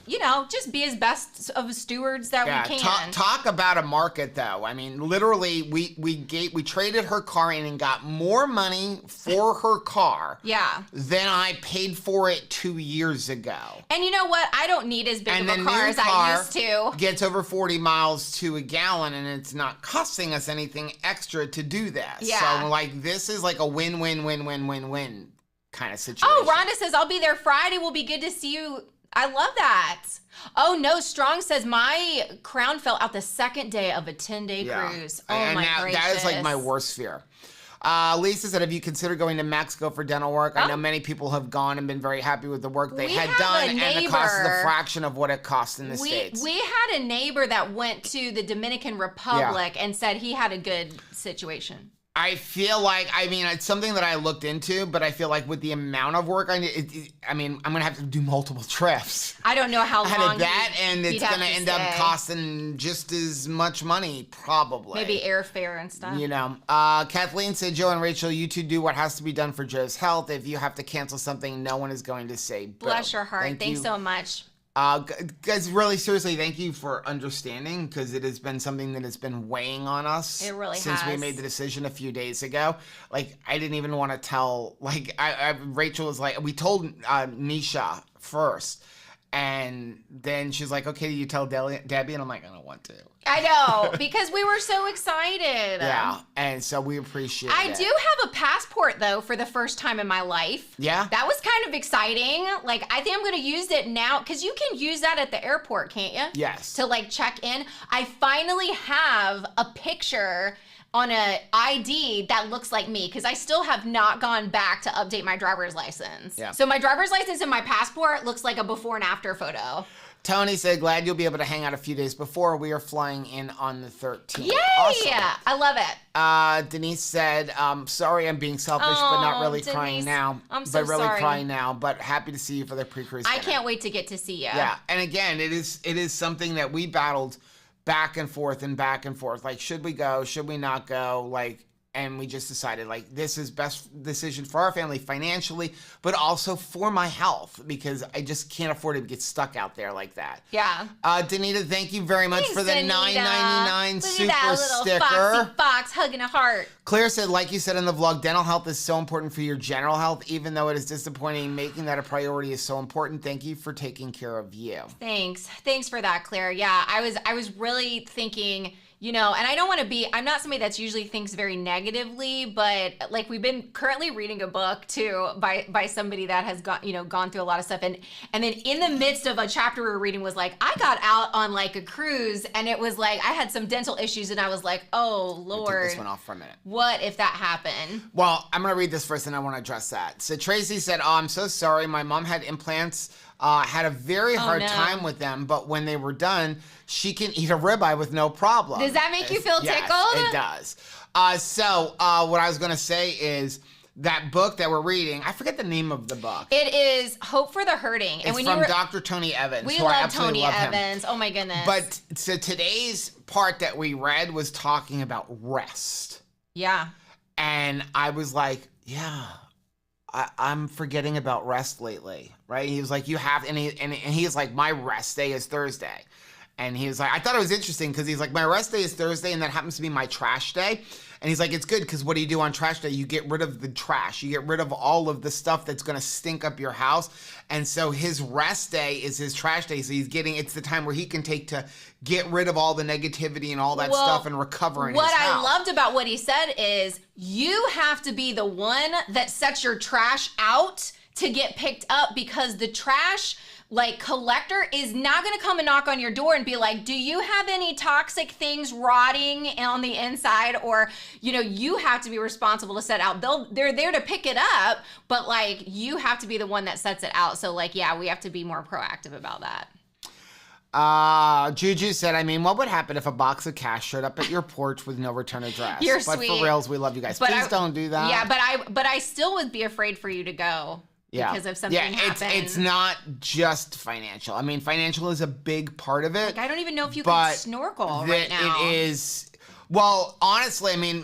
be as best of stewards that we can. Talk about a market, though. Literally, we traded her car in and got more money for her car than I paid for it 2 years ago. And you know what? I don't need as big and of a car as I used to. Gets over 40 miles to a gallon, and it's not costing us anything extra to do that. Yeah. So, this is a win-win-win-win-win-win. kind of situation. Oh, Rhonda says, I'll be there Friday. We'll be good to see you. I love that. Oh, no. Strong says, my crown fell out the second day of a 10-day cruise. Oh, and my now, gracious. that is like my worst fear. Lisa said, have you considered going to Mexico for dental work? I know many people have gone and been very happy with the work they had done, and the cost is a fraction of what it costs in the States. We had a neighbor that went to the Dominican Republic and said he had a good situation. I feel like, I mean, it's something that I looked into, but I feel like with the amount of work I need, I'm going to have to do multiple trips. I don't know how long and it's going to end up costing just as much money, probably. Maybe airfare and stuff. You know, Kathleen said, Joe and Rachel, you two do what has to be done for Joe's health. If you have to cancel something, no one is going to say boo. Bless your heart. Thanks so much. Guys, really seriously, thank you for understanding, because it has been something that has been weighing on us. It really since has. We made the decision a few days ago. Like, I didn't even want to tell. Like, Rachel was like, we told Nisha first, and then she's like, "Okay, you tell Debbie," and I'm like, "I don't want to." I know, because we were so excited. Yeah, and so we appreciate it. I do have a passport, though, for the first time in my life. Yeah? That was kind of exciting. Like, I think I'm going to use it now, because you can use that at the airport, can't you? Yes. To, like, check in. I finally have a picture on a ID that looks like me, because I still have not gone back to update my driver's license. Yeah. So my driver's license and my passport looks like a before and after photo. Tony said, glad you'll be able to hang out a few days before. We are flying in on the 13th. Yay! Awesome. I love it. Denise said, sorry I'm being selfish, but not really Denise, crying now. I'm so but really sorry. crying now, but happy to see you for the pre-cruise dinner. I can't wait to get to see you. Yeah, and again, it is something that we battled back and forth and back and forth. Like, should we go? Should we not go? Like, and we just decided, like, this is best decision for our family financially, but also for my health, because I just can't afford to get stuck out there like that. Yeah. Danita, thank you very much for the $9.99 super Look at that little sticker. foxy fox hugging a heart. Claire said, like you said in the vlog, dental health is so important for your general health. Even though it is disappointing, making that a priority is so important. Thank you for taking care of you. Thanks for that, Claire. Yeah, I was really thinking, you know, and I don't want to be, I'm not somebody that's usually thinks very negatively, but like, we've been currently reading a book too by somebody that has gone through a lot of stuff, and then in the midst of a chapter we were reading was like, I got out on like a cruise, and it was like I had some dental issues, and I was like, oh Lord, take this one off for a minute. What if that happened? Well, I'm gonna read this first, and I want to address that. So Tracy said, oh, I'm so sorry, my mom had implants. Had a very hard time with them, but when they were done, she can eat a ribeye with no problem. Does that make you feel tickled? Yes, it does. So what I was going to say is that book that we're reading, I forget the name of the book. It is Hope for the Hurting. It's from Dr. Tony Evans. We who I love absolutely Tony love Evans. Him. Oh my goodness. But so today's part that we read was talking about rest. Yeah. And I was like, yeah. I'm forgetting about rest lately, right? He was like, you have, and he's like, my rest day is Thursday. And he was like, I thought it was interesting because he's like, my rest day is Thursday, and that happens to be my trash day. And he's like, it's good because what do you do on trash day? You get rid of the trash. You get rid of all of the stuff that's going to stink up your house. And so his rest day is his trash day. So it's the time where he can take to get rid of all the negativity and all that stuff and recover in his house. What I loved about what he said is you have to be the one that sets your trash out to get picked up, because the trash collector is not going to come and knock on your door and be like, do you have any toxic things rotting on the inside? Or, you have to be responsible to set out. They're there to pick it up, but you have to be the one that sets it out. So yeah, we have to be more proactive about that. Juju said, I mean, what would happen if a box of cash showed up at your porch with no return address? You're but sweet. For reals, we love you guys. Please don't do that. Yeah, but I still would be afraid for you to go. Yeah. Because of something happened. It's not just financial. I mean, financial is a big part of it. I don't even know if you can snorkel right now. It is, well, honestly, I mean,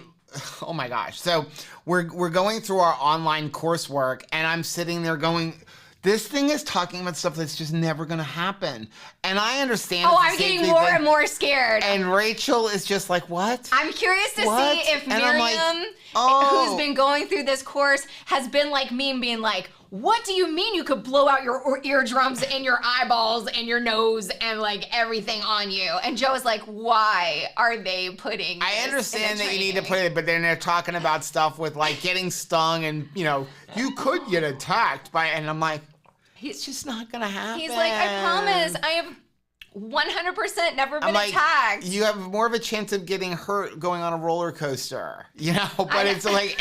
oh my gosh. So we're going through our online coursework, and I'm sitting there going, this thing is talking about stuff that's just never going to happen. And I understand. Oh, I'm getting more and more scared. And Rachel is just like, what? I'm curious to see if Miriam, who's been going through this course, has been like me and being like, what do you mean you could blow out your eardrums and your eyeballs and your nose and like everything on you? And Joe was like, why are they putting I understand that you need to put it, but then they're talking about stuff with like getting stung and, you know, you could get attacked by, and I'm like, it's just not going to happen. He's like, I promise, I have 100% never been attacked. You have more of a chance of getting hurt going on a roller coaster, you know, but it's like,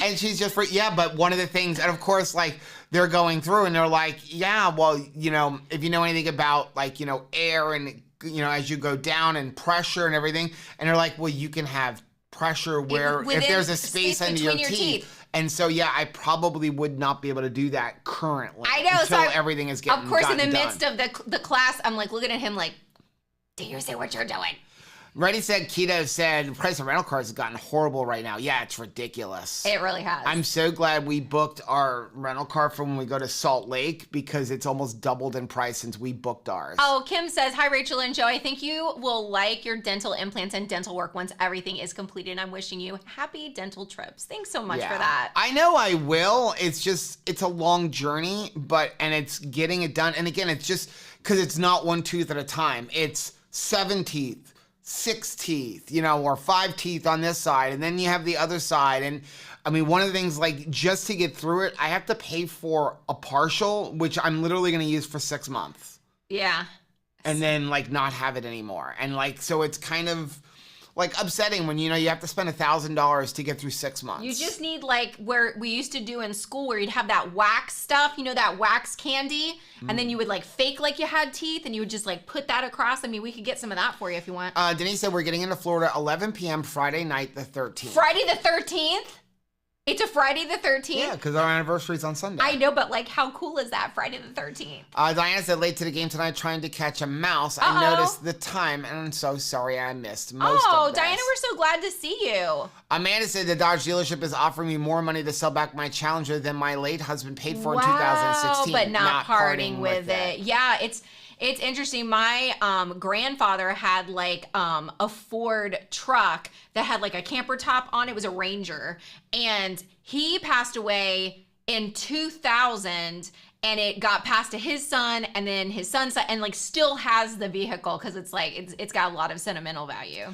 and she's just, but one of the things, and of course, like, they're going through and they're like, yeah, well, you know, if you know anything about, like, you know, air and, you know, as you go down and pressure and everything, and they're like, well, you can have pressure where if there's a space under your teeth. And so, yeah, I probably would not be able to do that currently. I know. Until everything is getting Of course, in the done. midst of the class, I'm like looking at him like, do you see what you're doing? Ready, Said Keto said, the price of rental cars has gotten horrible right now. Yeah, it's ridiculous. It really has. I'm so glad we booked our rental car for when we go to Salt Lake because it's almost doubled in price since we booked ours. Oh, Kim says, hi, Rachel and Joe. I think you will like your dental implants and dental work once everything is completed. I'm wishing you happy dental trips. Thanks so much for that. I know I will. It's just, it's a long journey, and it's getting it done. And again, it's just because it's not one tooth at a time. It's 7 teeth. 6 teeth, you know, or 5 teeth on this side, and then you have the other side. And I mean, one of the things, like, just to get through it, I have to pay for a partial, which I'm literally going to use for 6 months. Yeah. And then, like, not have it anymore. And, like, so it's kind of, like, upsetting when, you know, you have to spend $1,000 to get through 6 months. You just need, like, where we used to do in school where you'd have that wax stuff, you know, that wax candy, and then you would, like, fake like you had teeth, and you would just, like, put that across. I mean, we could get some of that for you if you want. Denise said we're getting into Florida 11 p.m. Friday night the 13th. Friday the 13th? It's a Friday the 13th? Yeah, because our anniversary's on Sunday. I know, but, like, how cool is that, Friday the 13th? Diana said, late to the game tonight trying to catch a mouse. I noticed the time, and I'm so sorry I missed most of this. Diana, we're so glad to see you. Amanda said the Dodge dealership is offering me more money to sell back my Challenger than my late husband paid for in 2016. But not parting with it. Yeah, it's interesting. My grandfather had like a Ford truck that had like a camper top on it. It was a Ranger. And he passed away in 2000 and it got passed to his son and then his son's son and like still has the vehicle because it's like it's got a lot of sentimental value.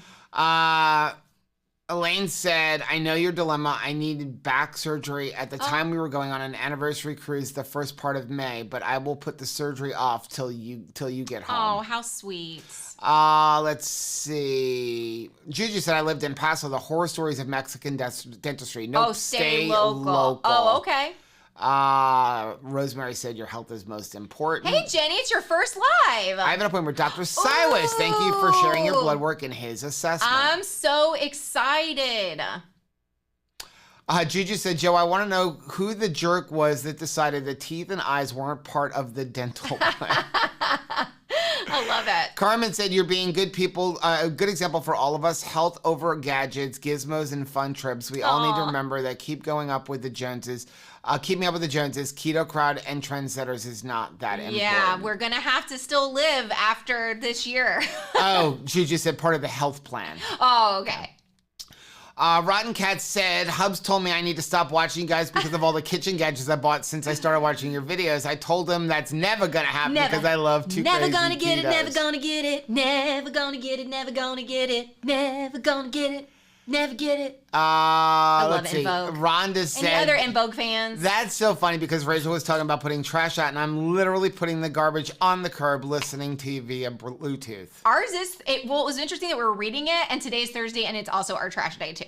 Elaine said, I know your dilemma. I needed back surgery at the time we were going on an anniversary cruise the first part of May, but I will put the surgery off till you get home. Oh, how sweet. Let's see. Juju said, I lived in Paso, the horror stories of Mexican dentistry. Nope, stay local. Oh, okay. Rosemary said your health is most important. Hey, Jenny, it's your first live. I have an appointment with Dr. Silas. Thank you for sharing your blood work and his assessment. I'm so excited. Juju said, Joe, I want to know who the jerk was that decided the teeth and eyes weren't part of the dental plan. I love it. Carmen said, you're being good people, a good example for all of us. Health over gadgets, gizmos, and fun trips. We all need to remember that keeping up with the Joneses, keto crowd, and trendsetters is not that important. Yeah, we're going to have to still live after this year. Oh, Juju said part of the health plan. Oh, okay. Rotten Cat said, Hubs told me I need to stop watching you guys because of all the kitchen gadgets I bought since I started watching your videos. I told him that's never going to happen because I love too never crazy gonna get ketos. it, never gonna get it, never gonna get it, never gonna get it, never gonna get it, never get it. I love let's see. Invoke. Rhonda said, Any other Invoke fans? That's so funny because Rachel was talking about putting trash out, and I'm literally putting the garbage on the curb listening to you via Bluetooth. Ours is, well, it was interesting that we were reading it, and today's Thursday, and it's also our trash day, too.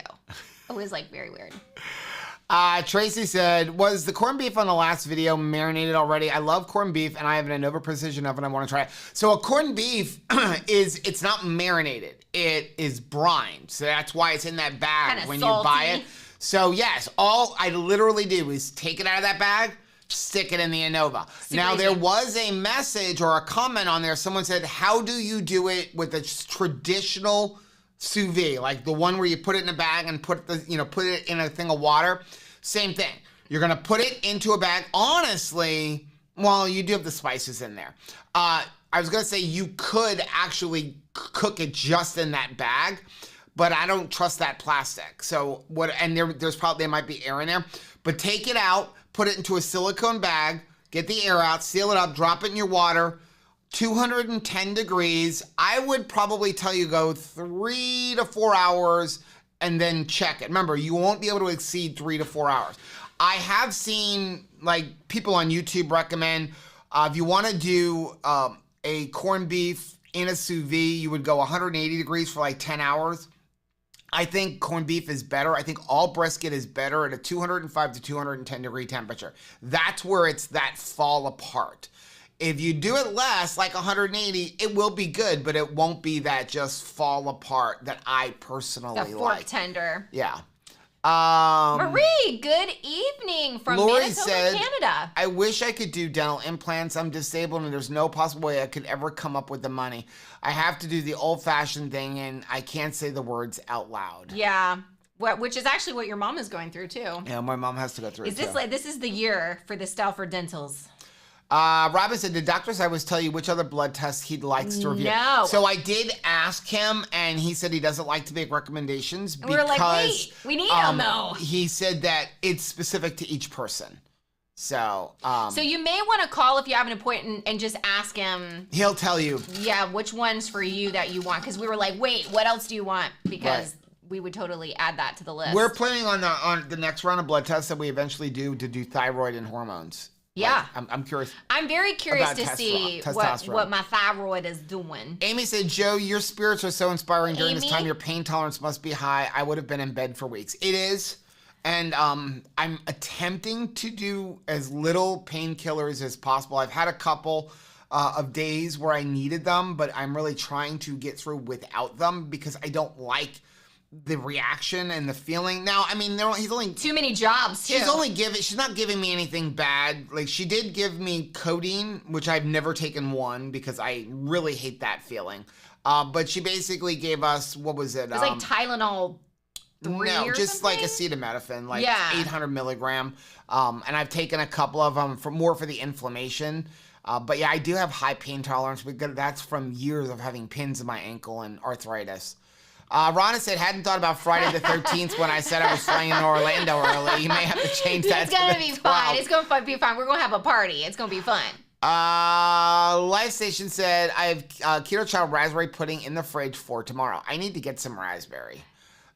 It was, like, very weird. Tracy said, was the corned beef on the last video marinated already? I love corned beef, and I have an Innova Precision oven. I want to try it. So a corned beef it's not marinated. It is brined. So that's why it's in that bag Kinda when salty. you buy it. So yes, all I literally do is take it out of that bag, stick it in the Innova. Now, there was a message or a comment on there. Someone said, how do you do it with a traditional sous vide, like the one where you put it in a bag and put it in a thing of water? Same thing. You're gonna put it into a bag. Honestly, well, you do have the spices in there. I was gonna say you could actually cook it just in that bag, but I don't trust that plastic. So there's probably, there might be air in there, but take it out, put it into a silicone bag, get the air out, seal it up, drop it in your water, 210 degrees. I would probably tell you go 3 to 4 hours and then check it. Remember, you won't be able to exceed 3 to 4 hours. I have seen like people on YouTube recommend, if you want to do a corned beef in a sous vide, you would go 180 degrees for like 10 hours. I think corned beef is better. I think all brisket is better at a 205 to 210 degree temperature. That's where it's that fall apart. If you do it less, like 180, it will be good, but it won't be that just fall apart that I personally like. The fork tender. Yeah. Marie, good evening from Lori Manitoba, said, Canada. I wish I could do dental implants. I'm disabled and there's no possible way I could ever come up with the money. I have to do the old-fashioned thing and I can't say the words out loud. Yeah. Which is actually what your mom is going through too. Yeah, my mom has to go through it too. This is the year for the Stauffer Dentals. Robin said, did Dr. Cybers tell you which other blood tests he likes to review? No. So I did ask him, and he said he doesn't like to make recommendations and we were like, wait, we need them though. He said that it's specific to each person. So you may want to call if you have an appointment and just ask him. He'll tell you. Yeah, which ones for you that you want. Because we were like, wait, what else do you want? Because we would totally add that to the list. We're planning on the next round of blood tests that we eventually do to do thyroid and hormones. Yeah. Like, I'm curious. I'm very curious to see what my thyroid is doing. Amy said, Joe, your spirits are so inspiring during this Amy? time. Your pain tolerance must be high. I would have been in bed for weeks. It is. And I'm attempting to do as little painkillers as possible. I've had a couple of days where I needed them, but I'm really trying to get through without them because I don't like the reaction and the feeling. Now, I mean, he's only too many jobs too. She's not giving me anything bad. Like, she did give me codeine, which I've never taken one because I really hate that feeling. But she basically gave us, what was it? It was like Tylenol 3 No, just something? like acetaminophen, like 800 milligram. And I've taken a couple of them for the inflammation. But yeah, I do have high pain tolerance because that's from years of having pins in my ankle and arthritis. Ronna said, hadn't thought about Friday the 13th when I said I was flying in Orlando early. You may have to change that. It's going to be fine. It's going to be fine. We're going to have a party. It's going to be fun. Live Station said, I have Keto Child raspberry pudding in the fridge for tomorrow. I need to get some raspberry.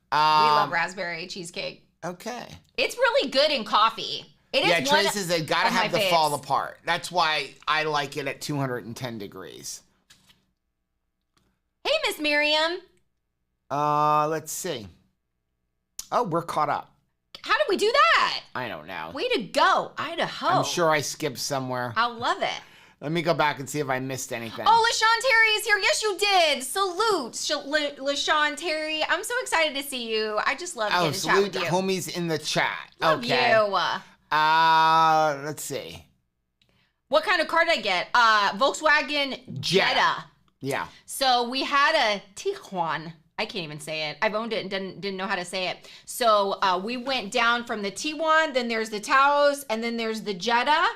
We love raspberry cheesecake. Okay. It's really good in coffee. It is. Yeah, Tracy says they got to have the faves. fall apart. That's why I like it at 210 degrees. Hey, Miss Miriam. Let's see. Oh, we're caught up. How did we do that? I don't know. Way to go, Idaho. I'm sure I skipped somewhere. I love it. Let me go back and see if I missed anything. Oh, LaShawn Terry is here. Yes, you did. Salute, LaShawn Terry. I'm so excited to see you. I just love getting to chat with you. Homies in the chat. Love okay. you. Let's see. What kind of car did I get? Volkswagen Jetta. Yeah. So we had a Tiguan. I can't even say it. I've owned it and didn't know how to say it. So we went down from the Tiguan, then there's the Taos, and then there's the Jetta.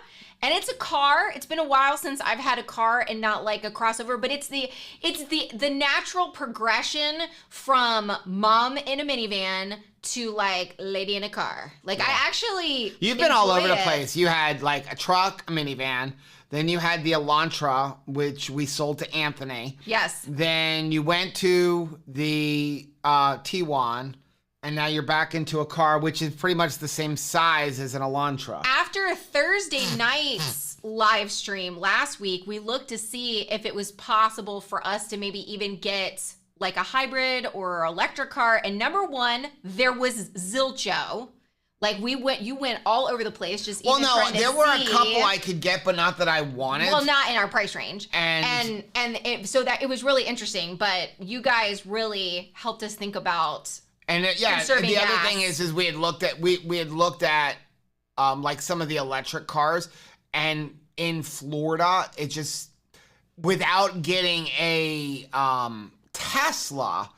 And it's a car. It's been a while since I've had a car and not like a crossover, but it's the natural progression from mom in a minivan to like lady in a car. Like, yeah. I actually You've been all over the place. You had like a truck, a minivan. Then you had the Elantra, which we sold to Anthony. Yes. Then you went to the Tiguan, and now you're back into a car, which is pretty much the same size as an Elantra. After a Thursday night's live stream last week, we looked to see if it was possible for us to maybe even get like a hybrid or electric car. And number one, there was zilcho. Like you went all over the place, just even trying to there were a couple I could get, but not that I wanted. Well, not in our price range, and so that it was really interesting. But you guys really helped us think about. And the other thing is we had looked at like some of the electric cars, and in Florida, it just without getting a Tesla.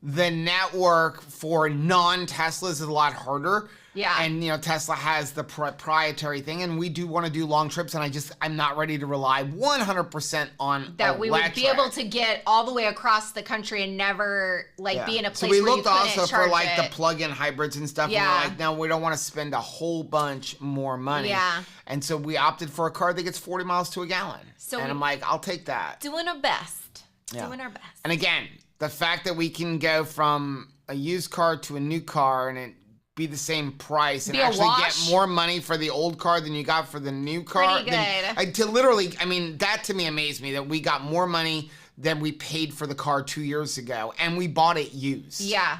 the network for non-Teslas is a lot harder. Yeah. And, Tesla has the proprietary thing, and we do want to do long trips, and I'm not ready to rely 100% on that we would electric. be able to get all the way across the country and never, be in a place so we where you looked couldn't also charge for, it. the plug-in hybrids and stuff, Yeah. and we're no, we don't want to spend a whole bunch more money. Yeah. And so we opted for a car that gets 40 miles to a gallon. So and I'm like, I'll take that. Doing our best. Yeah. Doing our best. And again, the fact that we can go from a used car to a new car and it be the same price and Be a actually wash? get more money for the old car than you got for the new car. Pretty good. That to me amazed me that we got more money than we paid for the car 2 years ago, and we bought it used. Yeah.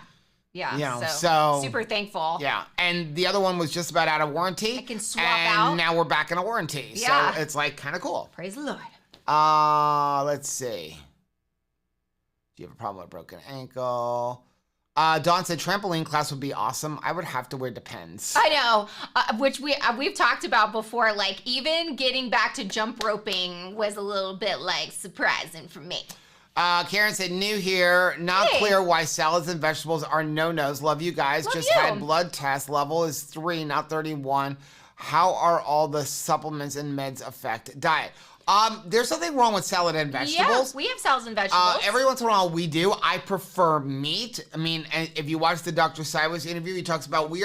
Yeah. So super thankful. Yeah. And the other one was just about out of warranty. I can swap and out. now we're back in a warranty. Yeah. So it's kind of cool. Praise the Lord. Let's see. Do you have a problem with a broken ankle? Dawn said trampoline class would be awesome. I would have to wear Depends. I know, which we've talked about before. Even getting back to jump roping was a little bit surprising for me. Karen said new here. Not clear why salads and vegetables are no-nos. Love you guys. Love Just you. had blood test. Level is 3, not 31. How are all the supplements and meds affect diet? There's nothing wrong with salad and vegetables. Yeah, we have salads and vegetables. Every once in a while we do. I prefer meat. I mean, and if you watch the Dr. Siwas interview, he talks about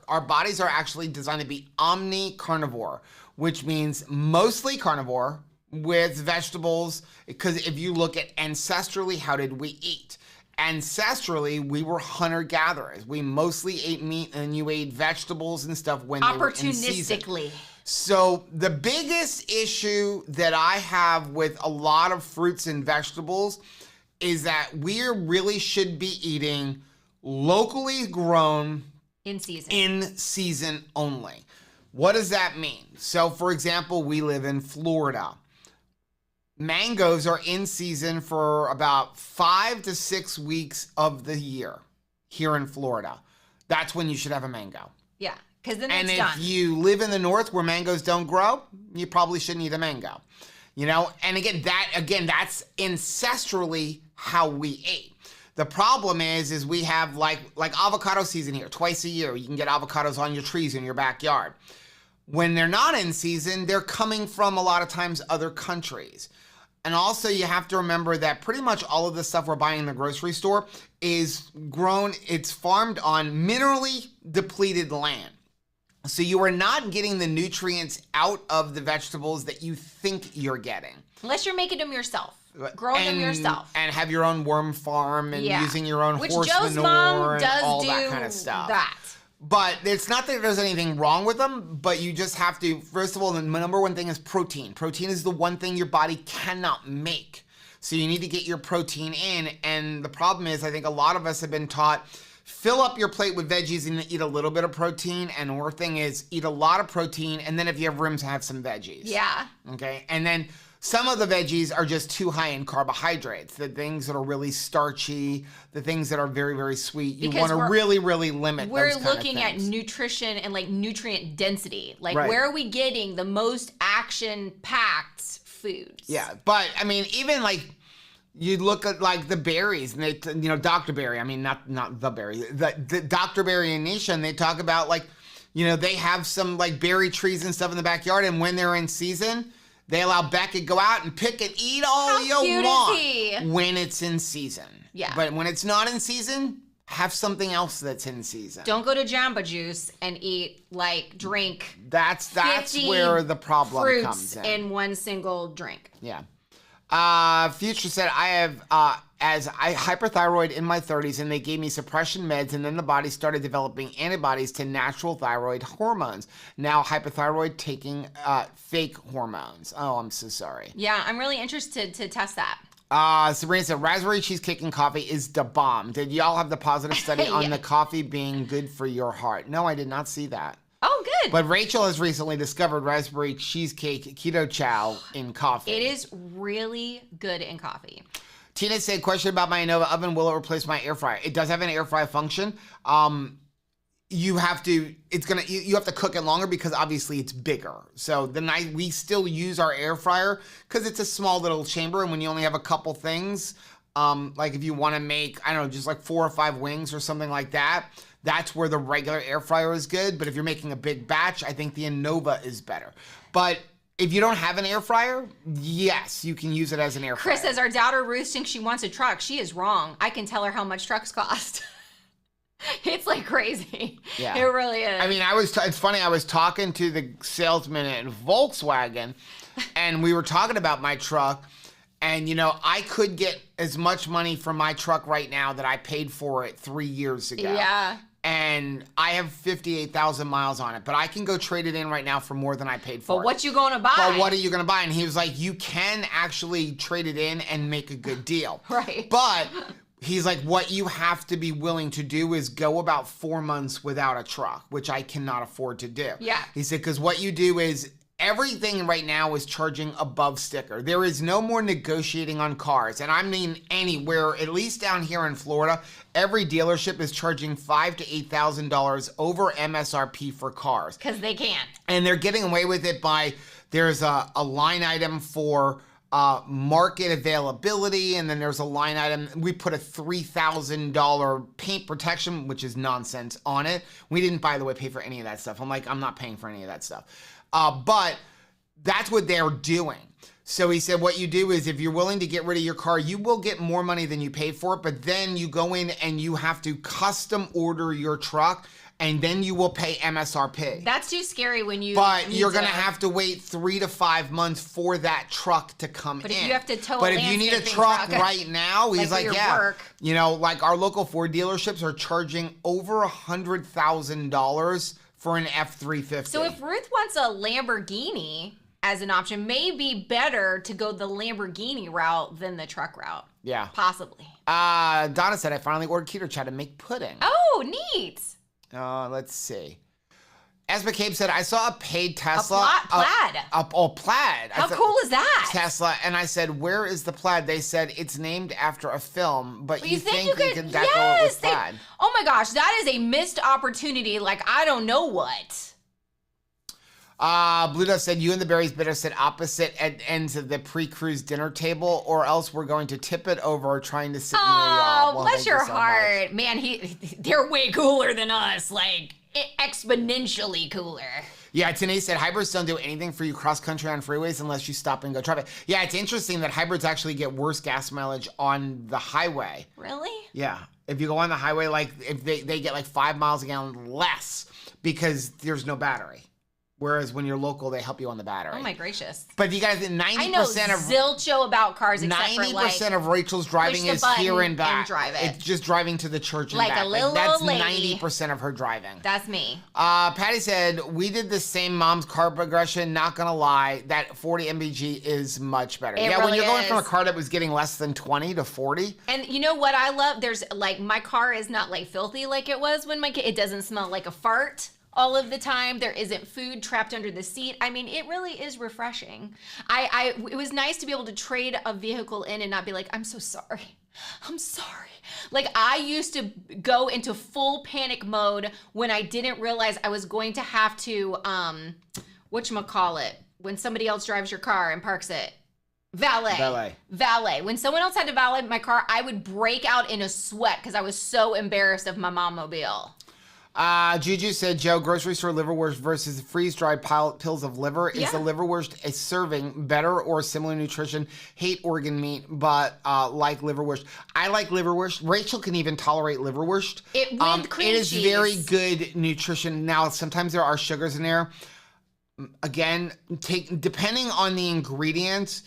our bodies are actually designed to be omni-carnivore, which means mostly carnivore with vegetables. Because if you look at ancestrally, how did we eat? Ancestrally, we were hunter-gatherers. We mostly ate meat, and you ate vegetables and stuff when they were in season. Opportunistically. So the biggest issue that I have with a lot of fruits and vegetables is that we really should be eating locally grown In season only. What does that mean? So for example, we live in Florida. Mangoes are in season for about 5 to 6 weeks of the year here in Florida. That's when you should have a mango. Yeah. Because then And it's if done. you live in the north where mangoes don't grow, you probably shouldn't eat a mango. And again, that's ancestrally how we ate. The problem is we have like avocado season here, twice a year. You can get avocados on your trees in your backyard. When they're not in season, they're coming from a lot of times other countries. And also you have to remember that pretty much all of the stuff we're buying in the grocery store is grown, it's farmed on minerally depleted land. So you are not getting the nutrients out of the vegetables that you think you're getting. Unless you're making them yourself. Growing them yourself. And have your own worm farm and using your own horse Joe's manure mom and does all do that kind of stuff. That. But it's not that there's anything wrong with them, but you just have to, first of all, the number one thing is protein. Protein is the one thing your body cannot make. So you need to get your protein in. And the problem is, I think a lot of us have been taught, fill up your plate with veggies and eat a little bit of protein. And our thing is eat a lot of protein. And then if you have room to have some veggies. Yeah. Okay. And then some of the veggies are just too high in carbohydrates. The things that are really starchy, the things that are very, very sweet. You want to really, really limit those kind of things. We're looking at nutrition and nutrient density. Right. Where are we getting the most action-packed foods? Yeah. But I mean, even you look at the berries, and they, Dr. Berry. I mean, not the berry, the Dr. Berry and Nisha, and they talk about they have some berry trees and stuff in the backyard, and when they're in season, they allow Beckett to go out and pick and eat all you want when it's in season. Yeah. But when it's not in season, have something else that's in season. Don't go to Jamba Juice and eat drink. That's where the problem comes in one single drink. Yeah. Future said, I have hyperthyroid in my 30s, and they gave me suppression meds, and then the body started developing antibodies to natural thyroid hormones. Now hyperthyroid taking fake hormones. Oh, I'm so sorry. Yeah, I'm really interested to test that. Sabrina said, raspberry cheesecake and coffee is the bomb. Did y'all have the positive study on the coffee being good for your heart? No, I did not see that. Oh, good. But Rachel has recently discovered raspberry cheesecake keto chow in coffee. It is really good in coffee. Tina said, question about my Innova oven. Will it replace my air fryer? It does have an air fry function. You have to cook it longer because obviously it's bigger. So we still use our air fryer because it's a small little chamber, and when you only have a couple things, Like if you want to make, I don't know, just like 4 or 5 wings or something like that, that's where the regular air fryer is good. But if you're making a big batch, I think the Innova is better. But if you don't have an air fryer, yes, you can use it as an air fryer. Chris says, our daughter Ruth thinks she wants a truck. She is wrong. I can tell her how much trucks cost. It's like crazy. Yeah. It really is. I mean, it's funny, I was talking to the salesman at Volkswagen, and we were talking about my truck, and, you know, I could get as much money for my truck right now that I paid for it 3 years ago. Yeah. And I have 58,000 miles on it, but I can go trade it in right now for more than I paid for it. But what you going to buy? But what are you going to buy? And he was like, you can actually trade it in and make a good deal. Right. But he's like, what you have to be willing to do is go about 4 months without a truck, which I cannot afford to do. Yeah. He said, because what you do is everything right now is charging above sticker. There is no more negotiating on cars. And I mean anywhere, at least down here in Florida, every dealership is charging $5,000 to $8,000 over MSRP for cars. Because they can. And they're getting away with it by, there's a line item for market availability, and then there's a line item, we put a $3,000 paint protection, which is nonsense, on it. We didn't, by the way, pay for any of that stuff. I'm like, I'm not paying for any of that stuff. But that's what they're doing. So he said, what you do is if you're willing to get rid of your car, you will get more money than you paid for it, but then you go in and you have to custom order your truck, and then you will pay MSRP. That's too scary when you But you're going to have to wait 3 to 5 months for that truck to come in. But if you have to tow But a if you need a landscaping truck truck, right now, he's like like, for your yeah. work. You know, like our local Ford dealerships are charging over $100,000 for an F-350. So if Ruth wants a Lamborghini as an option, may be better to go the Lamborghini route than the truck route. Yeah. Possibly. Donna said, I finally ordered Keto Chat to make pudding. Oh, neat. Let's see. As McCabe said, I saw a paid Tesla. Plaid. Plaid. How cool is that? Tesla. And I said, where is the plaid? They said, it's named after a film, but you think you could deco it with plaid. Oh my gosh, that is a missed opportunity. Like, I don't know what. Blue Dove said, you and the Berries Bitter sit opposite ends of the pre-cruise dinner table, or else we're going to tip it over trying to sit near y'all. Oh, bless your heart. Man, they're way cooler than us. Like, exponentially cooler. Yeah, Tanae said, hybrids don't do anything for you cross-country on freeways unless you stop and go traffic. Yeah, it's interesting that hybrids actually get worse gas mileage on the highway. Really? Yeah. If you go on the highway, like, if they get like 5 miles a gallon less because there's no battery. Whereas when you're local, they help you on the battery. Oh my gracious. But you guys, 90% I know zilcho about cars except for like 90% of Rachel's driving is here and back. And drive it. It's just driving to the church and like back. A little that's old lady. 90% of her driving. That's me. Patty said, we did the same mom's car progression. Not gonna lie, that 40 MBG is much better. It when really you're going is. from a car that was getting less than 20 to 40. And you know what I love? There's like, my car is not like filthy like it was when it doesn't smell like a fart all of the time. There isn't food trapped under the seat. I mean, it really is refreshing. It was nice to be able to trade a vehicle in and not be like, I'm so sorry. I'm sorry. Like, I used to go into full panic mode when I didn't realize I was going to have to, whatchamacallit, when somebody else drives your car and parks it. Valet. When someone else had to valet my car, I would break out in a sweat because I was so embarrassed of my mom-mobile. Juju said, Joe, grocery store liverwurst versus freeze-dried pills of liver. Is the liverwurst a serving better or similar nutrition? Hate organ meat, but like liverwurst. I like liverwurst. Rachel can even tolerate liverwurst. With cream It is cheese. very good nutrition. Now, sometimes there are sugars in there. Again, depending on the ingredients,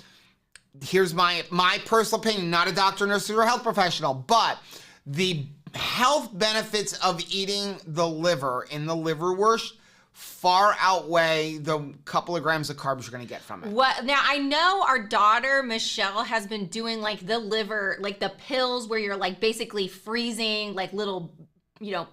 here's my personal opinion, not a doctor, nurse, or health professional, but the health benefits of eating the liver in the liverwurst far outweigh the couple of grams of carbs you're going to get from it. What now? I know our daughter Michelle has been doing like the liver, like the pills where you're like basically freezing like little,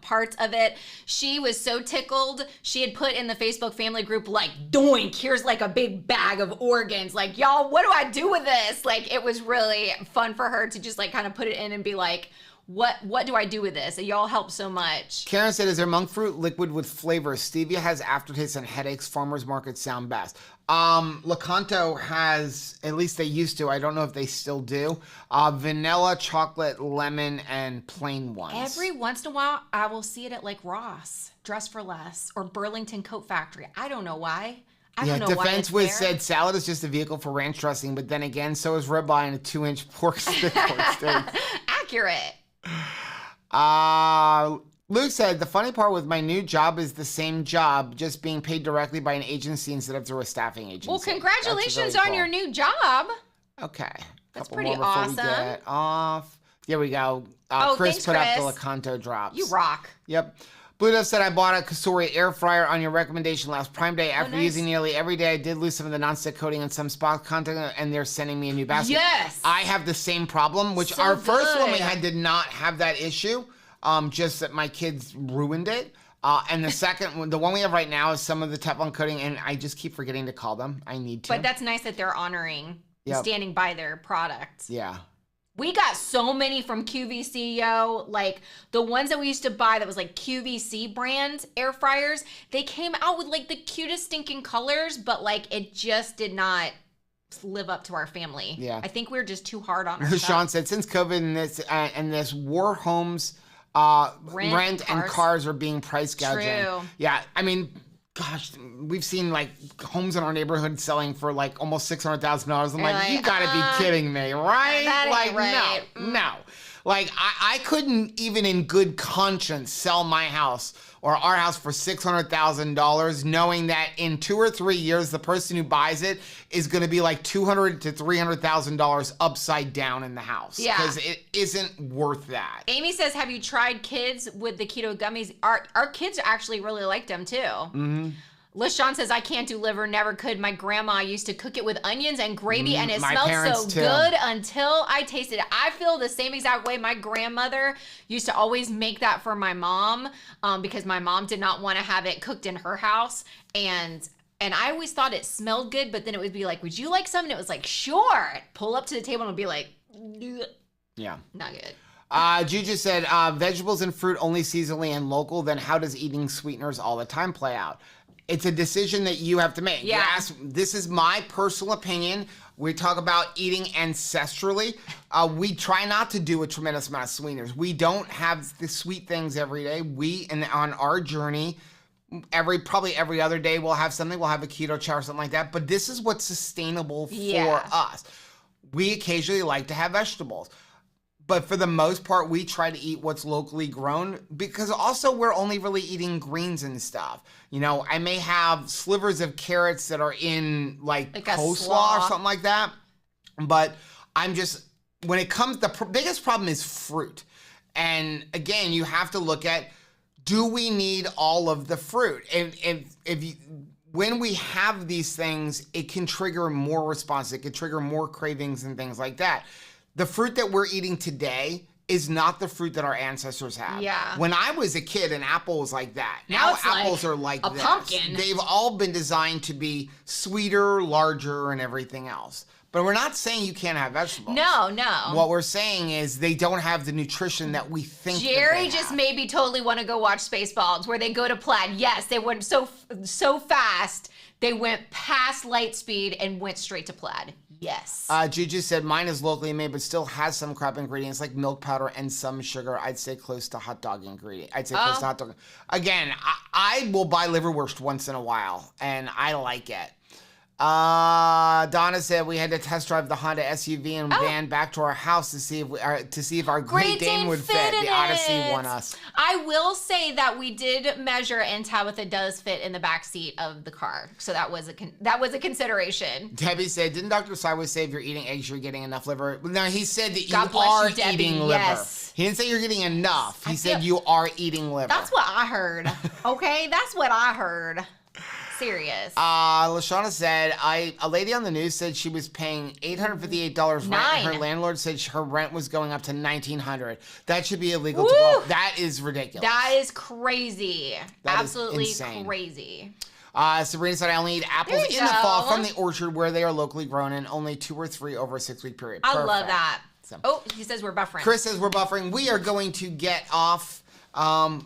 parts of it. She was so tickled. She had put in the Facebook family group like, doink, here's like a big bag of organs. Like, y'all, what do I do with this? Like, it was really fun for her to just like kind of put it in and be like, what do I do with this? Y'all help so much. Karen said, is there monk fruit liquid with flavor? Stevia has aftertaste and headaches. Farmers markets sound best. Lakanto has, at least they used to, I don't know if they still do, vanilla, chocolate, lemon, and plain ones. Every once in a while, I will see it at like Ross, Dress for Less, or Burlington Coat Factory. I don't know why. I don't know why Defense it's Wiz there. said salad is just a vehicle for ranch dressing, but then again, so is ribeye and a 2-inch pork stick. Accurate. Luke said, the funny part with my new job is the same job, just being paid directly by an agency instead of through a staffing agency. Well, congratulations really on your new job. Okay. That's Couple pretty more before awesome. We get off. There we go. Chris thanks, put up Chris. the Lakanto drops. You rock. Yep. Blue Dove said, I bought a Kasori air fryer on your recommendation last Prime Day. After nice. using nearly every day, I did lose some of the nonstick coating in some spot content, and they're sending me a new basket. Yes. I have the same problem, which So our first one we good. had did not have that issue, just that my kids ruined it. And the second one, the one we have right now is some of the Teflon coating, and I just keep forgetting to call them. I need to. But that's nice that they're honoring, standing by their products. Yeah. We got so many from QVC, yo. Like the ones that we used to buy that was like QVC brand air fryers, they came out with like the cutest stinking colors, but like it just did not live up to our family. Yeah. I think we were just too hard on ourselves. Sean said, since COVID and this war homes, rent and cars are being price gouging. True. Yeah, I mean, gosh, we've seen like homes in our neighborhood selling for like almost $600,000. I'm like, you gotta be kidding me, right? That Like, ain't right. no. Like, I couldn't even in good conscience sell my house or our house for $600,000, knowing that in 2 or 3 years, the person who buys it is going to be like $200,000 to $300,000 upside down in the house. Yeah. Because it isn't worth that. Amy says, have you tried kids with the keto gummies? Our kids actually really liked them too. Mm-hmm. LaShawn says, I can't do liver, never could. My grandma used to cook it with onions and gravy, and it smelled so good until I tasted it. I feel the same exact way. My grandmother used to always make that for my mom because my mom did not want to have it cooked in her house. And I always thought it smelled good, but then it would be like, would you like some? And it was like, sure. Pull up to the table and it would be like, yeah, not good. Juju said, vegetables and fruit only seasonally and local, then how does eating sweeteners all the time play out? It's a decision that you have to make. Yeah. Yes, this is my personal opinion. We talk about eating ancestrally. We try not to do a tremendous amount of sweeteners. We don't have the sweet things every day. On our journey, probably every other day we'll have something. We'll have a keto chow or something like that. But this is what's sustainable for us. We occasionally like to have vegetables. But for the most part, we try to eat what's locally grown because also we're only really eating greens and stuff. You know, I may have slivers of carrots that are in like coleslaw or something like that. But when it comes, the biggest problem is fruit. And again, you have to look at, do we need all of the fruit? When we have these things, it can trigger more responses. It can trigger more cravings and things like that. The fruit that we're eating today is not the fruit that our ancestors had. Yeah. When I was a kid, an apple was like that. Now it's apples like are like a this. pumpkin. They've all been designed to be sweeter, larger, and everything else. But we're not saying you can't have vegetables. No. What we're saying is they don't have the nutrition that we think Jerry that just have. made me totally want to go watch Spaceballs, where they go to Plaid. Yes, they went so fast. They went past light speed and went straight to Plaid. Yes. Juju said, mine is locally made, but still has some crap ingredients like milk powder and some sugar. I'd say close to hot dog ingredient. Close to hot dog. Again, I will buy liverwurst once in a while, and I like it. Donna said we had to test drive the Honda SUV and van back to our house to see if our Great Dane would fit. The Odyssey won us. I will say that we did measure, and Tabitha does fit in the back seat of the car, so that was a consideration. Debbie said, "Didn't Dr. Sideways say if you're eating eggs, you're getting enough liver?" No, he said that God you bless are you, Debbie. eating liver. Yes. He didn't say you're getting enough. He said you are eating liver. That's what I heard. Okay, that's what I heard. Serious. Lashana said, a lady on the news said she was paying $858 rent. Her landlord said her rent was going up to $1,900. That should be illegal to go up. That is ridiculous. That is crazy. That absolutely is insane. Crazy. Sabrina said, I only eat apples in the fall from the orchard where they are locally grown and only 2 or 3 over a 6-week period. I love that. So. Oh, he says we're buffering. Chris says we're buffering. We are going to get off.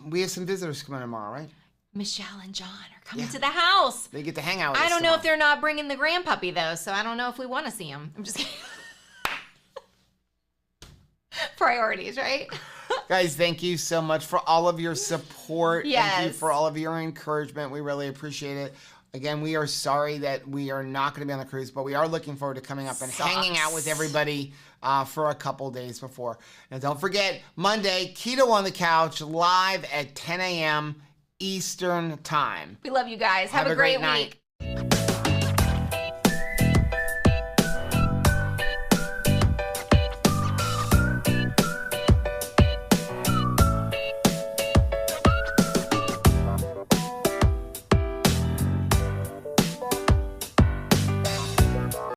We have some visitors coming tomorrow, right? Michelle and John are coming to the house. They get to hang out with us I don't know tomorrow. if they're not bringing the grandpuppy, though, so I don't know if we want to see them. I'm just kidding. Priorities, right? Guys, thank you so much for all of your support. Yes. Thank you for all of your encouragement. We really appreciate it. Again, we are sorry that we are not going to be on the cruise, but we are looking forward to coming up and hanging out with everybody for a couple days before. And don't forget, Monday, Keto on the Couch, live at 10 a.m. Eastern Time. We love you guys. Have a great night. week.